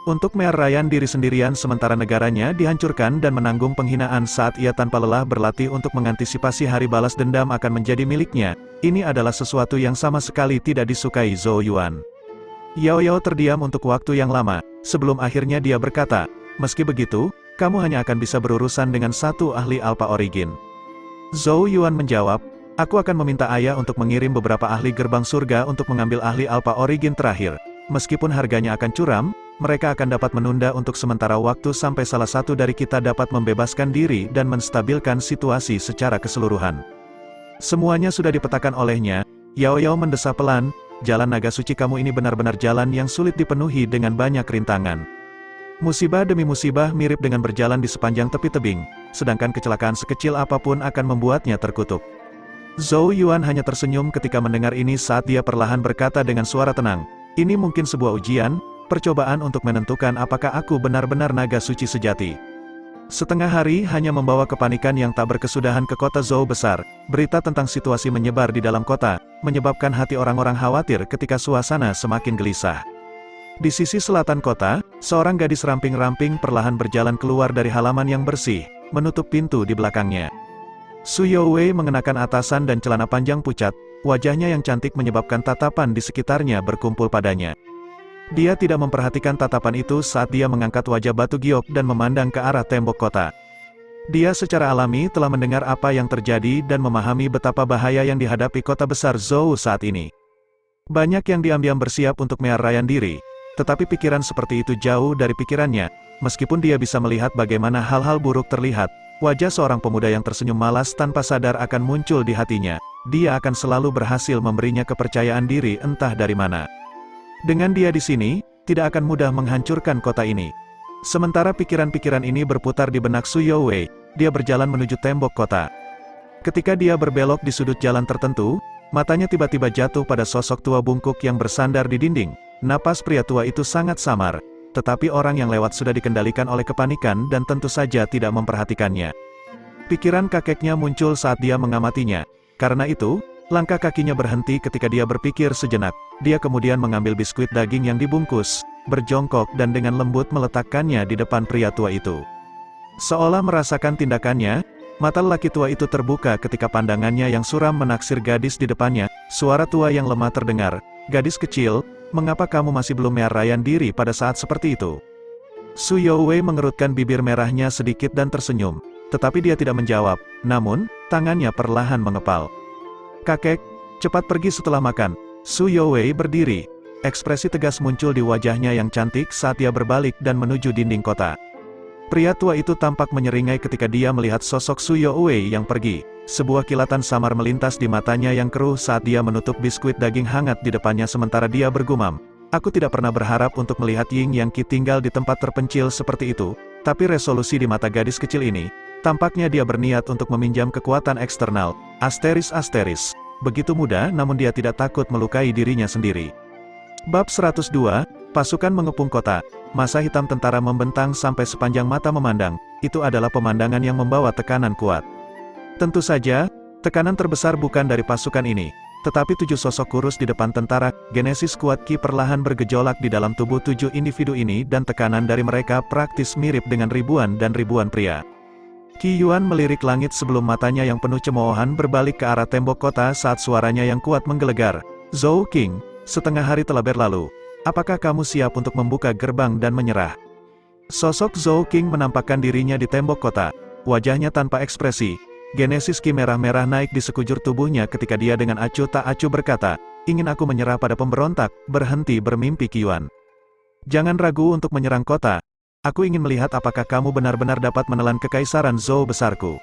Untuk menyerahkan diri sendirian sementara negaranya dihancurkan dan menanggung penghinaan saat ia tanpa lelah berlatih untuk mengantisipasi hari balas dendam akan menjadi miliknya, ini adalah sesuatu yang sama sekali tidak disukai Zhou Yuan. Yao Yao terdiam untuk waktu yang lama, sebelum akhirnya dia berkata, "Meski begitu, kamu hanya akan bisa berurusan dengan satu ahli Alpha Origin." Zhou Yuan menjawab, "Aku akan meminta ayah untuk mengirim beberapa ahli gerbang surga untuk mengambil ahli Alpha Origin terakhir. Meskipun harganya akan curam, mereka akan dapat menunda untuk sementara waktu sampai salah satu dari kita dapat membebaskan diri dan menstabilkan situasi secara keseluruhan." Semuanya sudah dipetakan olehnya. Yao Yao mendesah pelan, "Jalan naga suci kamu ini benar-benar jalan yang sulit dipenuhi dengan banyak rintangan. Musibah demi musibah mirip dengan berjalan di sepanjang tepi tebing, sedangkan kecelakaan sekecil apapun akan membuatnya terkutuk." Zhou Yuan hanya tersenyum ketika mendengar ini saat dia perlahan berkata dengan suara tenang, "Ini mungkin sebuah ujian, percobaan untuk menentukan apakah aku benar-benar naga suci sejati." Setengah hari hanya membawa kepanikan yang tak berkesudahan ke kota Zhou Besar. Berita tentang situasi menyebar di dalam kota, menyebabkan hati orang-orang khawatir ketika suasana semakin gelisah. Di sisi selatan kota, seorang gadis ramping-ramping perlahan berjalan keluar dari halaman yang bersih, menutup pintu di belakangnya. Su Youwei mengenakan atasan dan celana panjang pucat, wajahnya yang cantik menyebabkan tatapan di sekitarnya berkumpul padanya. Dia tidak memperhatikan tatapan itu saat dia mengangkat wajah batu giok dan memandang ke arah tembok kota. Dia secara alami telah mendengar apa yang terjadi dan memahami betapa bahaya yang dihadapi kota besar Zhou saat ini. Banyak yang diam-diam bersiap untuk menyerahkan diri, tetapi pikiran seperti itu jauh dari pikirannya. Meskipun dia bisa melihat bagaimana hal-hal buruk terlihat, wajah seorang pemuda yang tersenyum malas tanpa sadar akan muncul di hatinya. Dia akan selalu berhasil memberinya kepercayaan diri entah dari mana. Dengan dia di sini, tidak akan mudah menghancurkan kota ini. Sementara pikiran-pikiran ini berputar di benak Su Youwei, dia berjalan menuju tembok kota. Ketika dia berbelok di sudut jalan tertentu, matanya tiba-tiba jatuh pada sosok tua bungkuk yang bersandar di dinding. Napas pria tua itu sangat samar, tetapi orang yang lewat sudah dikendalikan oleh kepanikan dan tentu saja tidak memperhatikannya. Pikiran kakeknya muncul saat dia mengamatinya. Karena itu, langkah kakinya berhenti ketika dia berpikir sejenak. Dia kemudian mengambil biskuit daging yang dibungkus, berjongkok dan dengan lembut meletakkannya di depan pria tua itu. Seolah merasakan tindakannya, mata lelaki tua itu terbuka ketika pandangannya yang suram menaksir gadis di depannya. Suara tua yang lemah terdengar, "Gadis kecil, mengapa kamu masih belum menyerahkan diri pada saat seperti itu?" Su Youwei mengerutkan bibir merahnya sedikit dan tersenyum. Tetapi dia tidak menjawab, namun, tangannya perlahan mengepal. "Kakek, cepat pergi setelah makan." Su Youwei berdiri. Ekspresi tegas muncul di wajahnya yang cantik saat dia berbalik dan menuju dinding kota. Pria tua itu tampak menyeringai ketika dia melihat sosok Su Youwei yang pergi. Sebuah kilatan samar melintas di matanya yang keruh saat dia menutup biskuit daging hangat di depannya sementara dia bergumam, "Aku tidak pernah berharap untuk melihat Ying Yang Qi tinggal di tempat terpencil seperti itu, tapi resolusi di mata gadis kecil ini, tampaknya dia berniat untuk meminjam kekuatan eksternal, asteris. Begitu mudah namun dia tidak takut melukai dirinya sendiri." Bab 102, Pasukan Mengepung Kota. Masa hitam tentara membentang sampai sepanjang mata memandang. Itu adalah pemandangan yang membawa tekanan kuat. Tentu saja, tekanan terbesar bukan dari pasukan ini, tetapi 7 sosok kurus di depan tentara. Genesis kuat Qi perlahan bergejolak di dalam tubuh 7 individu ini dan tekanan dari mereka praktis mirip dengan ribuan dan ribuan pria. Qi Yuan melirik langit sebelum matanya yang penuh cemoohan berbalik ke arah tembok kota saat suaranya yang kuat menggelegar. "Zhou Qing, setengah hari telah berlalu. Apakah kamu siap untuk membuka gerbang dan menyerah?" Sosok Zhou Qing menampakkan dirinya di tembok kota. Wajahnya tanpa ekspresi. Genesis Qi merah-merah naik di sekujur tubuhnya ketika dia dengan acuh tak acuh berkata, "Ingin aku menyerah pada pemberontak, berhenti bermimpi Qi Yuan. Jangan ragu untuk menyerang kota. Aku ingin melihat apakah kamu benar-benar dapat menelan kekaisaran Zhou besarku."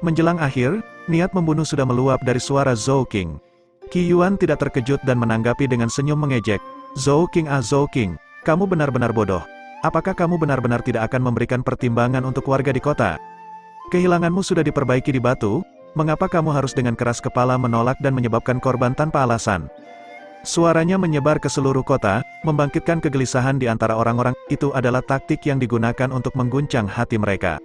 Menjelang akhir, niat membunuh sudah meluap dari suara Zhou Qing. Qi Yuan tidak terkejut dan menanggapi dengan senyum mengejek, "Zhou Qing, Zhou Qing, kamu benar-benar bodoh. Apakah kamu benar-benar tidak akan memberikan pertimbangan untuk warga di kota? Kehilanganmu sudah diperbaiki di batu, mengapa kamu harus dengan keras kepala menolak dan menyebabkan korban tanpa alasan?" Suaranya menyebar ke seluruh kota, membangkitkan kegelisahan di antara orang-orang. Itu adalah taktik yang digunakan untuk mengguncang hati mereka.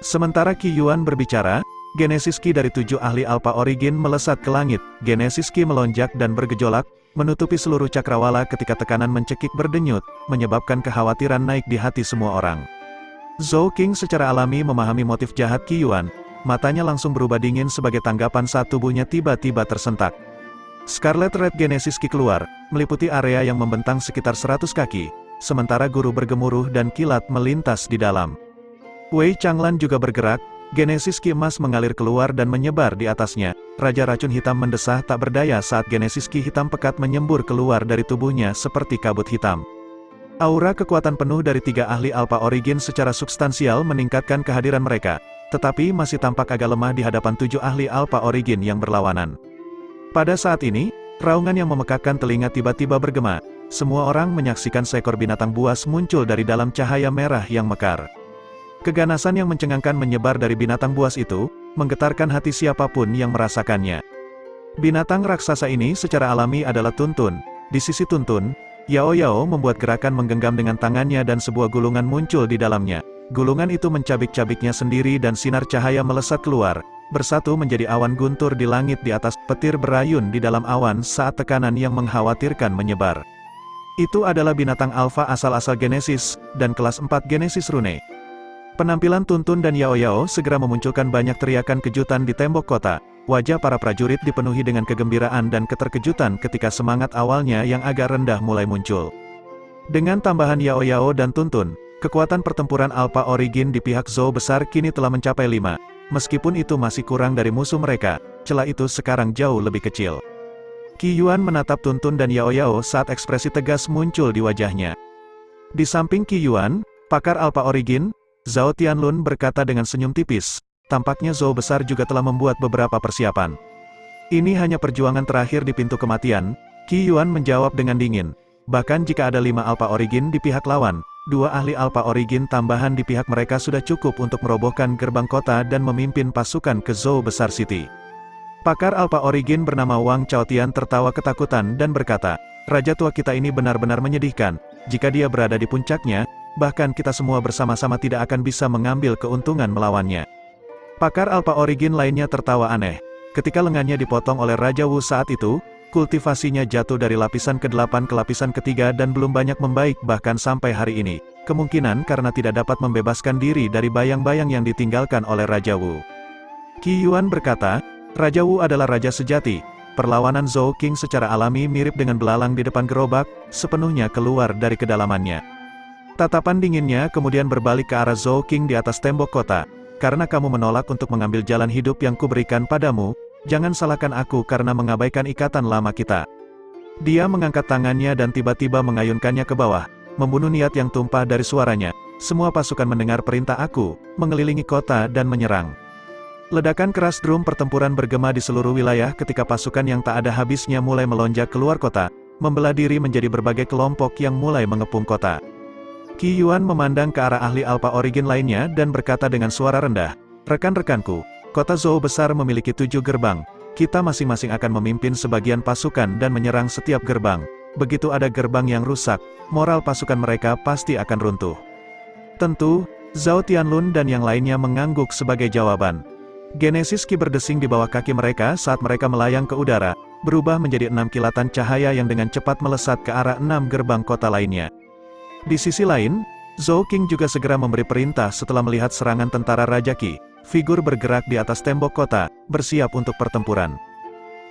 Sementara Qi Yuan berbicara, Genesis Qi dari 7 ahli Alpha Origin melesat ke langit. Genesis Qi melonjak dan bergejolak, menutupi seluruh cakrawala ketika tekanan mencekik berdenyut, menyebabkan kekhawatiran naik di hati semua orang. Zhou Qing secara alami memahami motif jahat Qi Yuan, matanya langsung berubah dingin sebagai tanggapan saat tubuhnya tiba-tiba tersentak. Scarlet Red Genesis Qi keluar, meliputi area yang membentang sekitar 100 kaki, sementara guru bergemuruh dan kilat melintas di dalam. Wei Changlan juga bergerak, Genesis Qi emas mengalir keluar dan menyebar di atasnya. Raja Racun Hitam mendesah tak berdaya saat Genesis Qi hitam pekat menyembur keluar dari tubuhnya seperti kabut hitam. Aura kekuatan penuh dari 3 ahli Alpha Origin secara substansial meningkatkan kehadiran mereka, tetapi masih tampak agak lemah di hadapan 7 ahli Alpha Origin yang berlawanan. Pada saat ini, raungan yang memekakkan telinga tiba-tiba bergema. Semua orang menyaksikan seekor binatang buas muncul dari dalam cahaya merah yang mekar. Keganasan yang mencengangkan menyebar dari binatang buas itu, menggetarkan hati siapapun yang merasakannya. Binatang raksasa ini secara alami adalah Tuntun. Di sisi Tuntun, Yao Yao membuat gerakan menggenggam dengan tangannya dan sebuah gulungan muncul di dalamnya. Gulungan itu mencabik-cabiknya sendiri dan sinar cahaya melesat keluar, bersatu menjadi awan guntur di langit di atas. Petir berayun di dalam awan saat tekanan yang mengkhawatirkan menyebar. Itu adalah binatang alfa asal-asal Genesis, dan kelas 4 Genesis Rune. Penampilan Tuntun dan Yao Yao segera memunculkan banyak teriakan kejutan di tembok kota. Wajah para prajurit dipenuhi dengan kegembiraan dan keterkejutan ketika semangat awalnya yang agak rendah mulai muncul. Dengan tambahan Yao Yao dan Tuntun, kekuatan pertempuran Alpha Origin di pihak Zhou besar kini telah mencapai 5. Meskipun itu masih kurang dari musuh mereka, celah itu sekarang jauh lebih kecil. Qi Yuan menatap Tuntun dan Yao Yao saat ekspresi tegas muncul di wajahnya. Di samping Qi Yuan, pakar Alpha Origin, Zhao Tianlun berkata dengan senyum tipis, tampaknya Zhou besar juga telah membuat beberapa persiapan. Ini hanya perjuangan terakhir di pintu kematian, Qi Yuan menjawab dengan dingin. Bahkan jika ada 5 Alpha Origin di pihak lawan, 2 ahli Alpha Origin tambahan di pihak mereka sudah cukup untuk merobohkan gerbang kota dan memimpin pasukan ke Zhou Besar City. Pakar Alpha Origin bernama Wang Chaotian tertawa ketakutan dan berkata, "Raja tua kita ini benar-benar menyedihkan. Jika dia berada di puncaknya, bahkan kita semua bersama-sama tidak akan bisa mengambil keuntungan melawannya." Pakar Alpha Origin lainnya tertawa aneh. Ketika lengannya dipotong oleh Raja Wu saat itu, kultivasinya jatuh dari lapisan ke-8 ke lapisan ke-3 dan belum banyak membaik bahkan sampai hari ini. Kemungkinan karena tidak dapat membebaskan diri dari bayang-bayang yang ditinggalkan oleh Raja Wu. Qi Yuan berkata, Raja Wu adalah raja sejati. Perlawanan Zhou Qing secara alami mirip dengan belalang di depan gerobak, sepenuhnya keluar dari kedalamannya. Tatapan dinginnya kemudian berbalik ke arah Zhou Qing di atas tembok kota. Karena kamu menolak untuk mengambil jalan hidup yang kuberikan padamu, jangan salahkan aku karena mengabaikan ikatan lama kita. Dia mengangkat tangannya dan tiba-tiba mengayunkannya ke bawah, membunuh niat yang tumpah dari suaranya. Semua pasukan mendengar perintah aku, mengelilingi kota dan menyerang. Ledakan keras drum pertempuran bergema di seluruh wilayah ketika pasukan yang tak ada habisnya mulai melonjak keluar kota, membelah diri menjadi berbagai kelompok yang mulai mengepung kota. Qi Yuan memandang ke arah ahli Alpha Origin lainnya dan berkata dengan suara rendah, rekan-rekanku, kota Zhou besar memiliki 7 gerbang, kita masing-masing akan memimpin sebagian pasukan dan menyerang setiap gerbang. Begitu ada gerbang yang rusak, moral pasukan mereka pasti akan runtuh. Tentu, Zhao Tianlun dan yang lainnya mengangguk sebagai jawaban. Genesis Qi berdesing di bawah kaki mereka saat mereka melayang ke udara, berubah menjadi 6 kilatan cahaya yang dengan cepat melesat ke arah 6 gerbang kota lainnya. Di sisi lain, Zhou Qing juga segera memberi perintah setelah melihat serangan tentara Raja Qi. Figur bergerak di atas tembok kota, bersiap untuk pertempuran.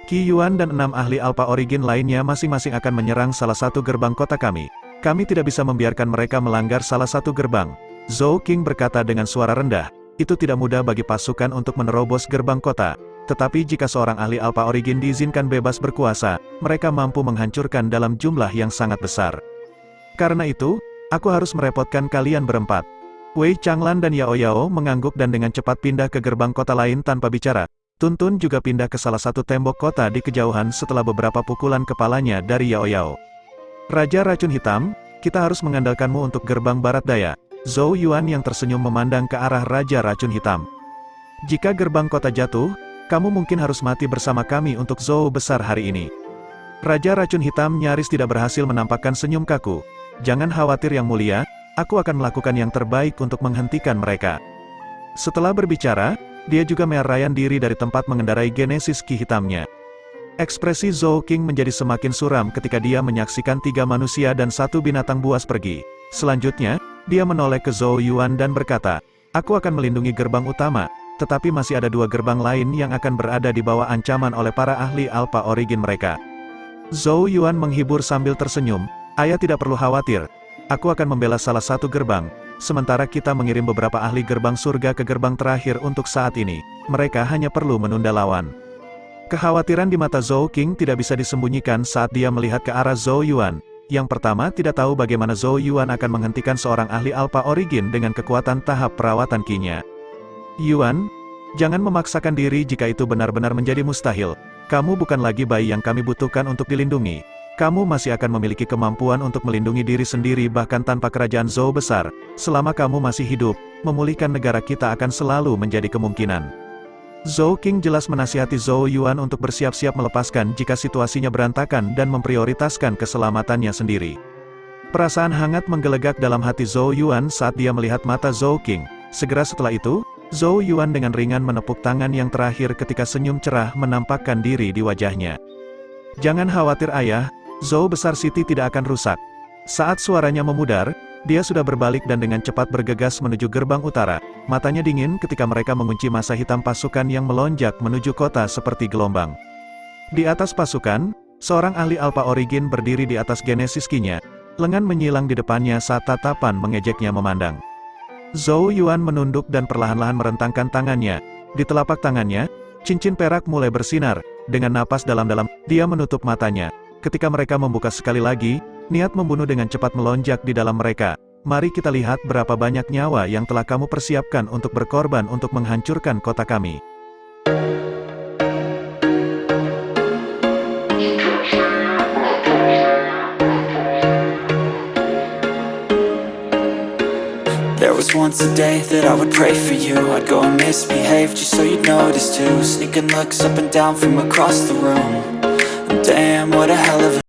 Qi Yuan dan 6 ahli Alpha Origin lainnya masing-masing akan menyerang salah satu gerbang kota kami. Kami tidak bisa membiarkan mereka melanggar salah satu gerbang. Zhou Qing berkata dengan suara rendah, itu tidak mudah bagi pasukan untuk menerobos gerbang kota. Tetapi jika seorang ahli Alpha Origin diizinkan bebas berkuasa, mereka mampu menghancurkan dalam jumlah yang sangat besar. Karena itu, aku harus merepotkan kalian berempat. Wei Changlan dan Yao Yao mengangguk dan dengan cepat pindah ke gerbang kota lain tanpa bicara. Tun Tun juga pindah ke salah satu tembok kota di kejauhan setelah beberapa pukulan kepalanya dari Yao Yao. Raja Racun Hitam, kita harus mengandalkanmu untuk gerbang barat daya. Zhou Yuan yang tersenyum memandang ke arah Raja Racun Hitam. Jika gerbang kota jatuh, kamu mungkin harus mati bersama kami untuk Zhou besar hari ini. Raja Racun Hitam nyaris tidak berhasil menampakkan senyum kaku. Jangan khawatir yang mulia, aku akan melakukan yang terbaik untuk menghentikan mereka. Setelah berbicara, dia juga merayap diri dari tempat mengendarai Genesis Qi hitamnya. Ekspresi Zhou Qing menjadi semakin suram ketika dia menyaksikan 3 manusia dan 1 binatang buas pergi. Selanjutnya, dia menoleh ke Zhou Yuan dan berkata, aku akan melindungi gerbang utama, tetapi masih ada 2 gerbang lain yang akan berada di bawah ancaman oleh para ahli Alpha Origin mereka. Zhou Yuan menghibur sambil tersenyum, ayah tidak perlu khawatir, aku akan membela salah satu gerbang, sementara kita mengirim beberapa ahli gerbang surga ke gerbang terakhir untuk saat ini, mereka hanya perlu menunda lawan. Kekhawatiran di mata Zhou Qing tidak bisa disembunyikan saat dia melihat ke arah Zhou Yuan. Yang pertama tidak tahu bagaimana Zhou Yuan akan menghentikan seorang ahli Alpha Origin dengan kekuatan tahap perawatan Qi-nya. Yuan, jangan memaksakan diri jika itu benar-benar menjadi mustahil, kamu bukan lagi bayi yang kami butuhkan untuk dilindungi. Kamu masih akan memiliki kemampuan untuk melindungi diri sendiri bahkan tanpa kerajaan Zhou besar. Selama kamu masih hidup, memulihkan negara kita akan selalu menjadi kemungkinan. Zhou Qing jelas menasihati Zhou Yuan untuk bersiap-siap melepaskan jika situasinya berantakan dan memprioritaskan keselamatannya sendiri. Perasaan hangat menggelegak dalam hati Zhou Yuan saat dia melihat mata Zhou Qing. Segera setelah itu, Zhou Yuan dengan ringan menepuk tangan yang terakhir ketika senyum cerah menampakkan diri di wajahnya. Jangan khawatir ayah, Zhou besar City tidak akan rusak. Saat suaranya memudar, dia sudah berbalik dan dengan cepat bergegas menuju gerbang utara. Matanya dingin ketika mereka mengunci massa hitam pasukan yang melonjak menuju kota seperti gelombang. Di atas pasukan, seorang ahli Alpha Origin berdiri di atas Genesis Qi-nya. Lengan menyilang di depannya saat tatapan mengejeknya memandang. Zhou Yuan menunduk dan perlahan-lahan merentangkan tangannya. Di telapak tangannya, cincin perak mulai bersinar. Dengan napas dalam-dalam, dia menutup matanya. Ketika mereka membuka sekali lagi, niat membunuh dengan cepat melonjak di dalam mereka. Mari kita lihat berapa banyak nyawa yang telah kamu persiapkan untuk berkorban untuk menghancurkan kota kami. There was once a day that I would pray for you. I'd go and misbehave just so you'd notice too. Sneaking looks up and down from across the room. Damn, what a hell of a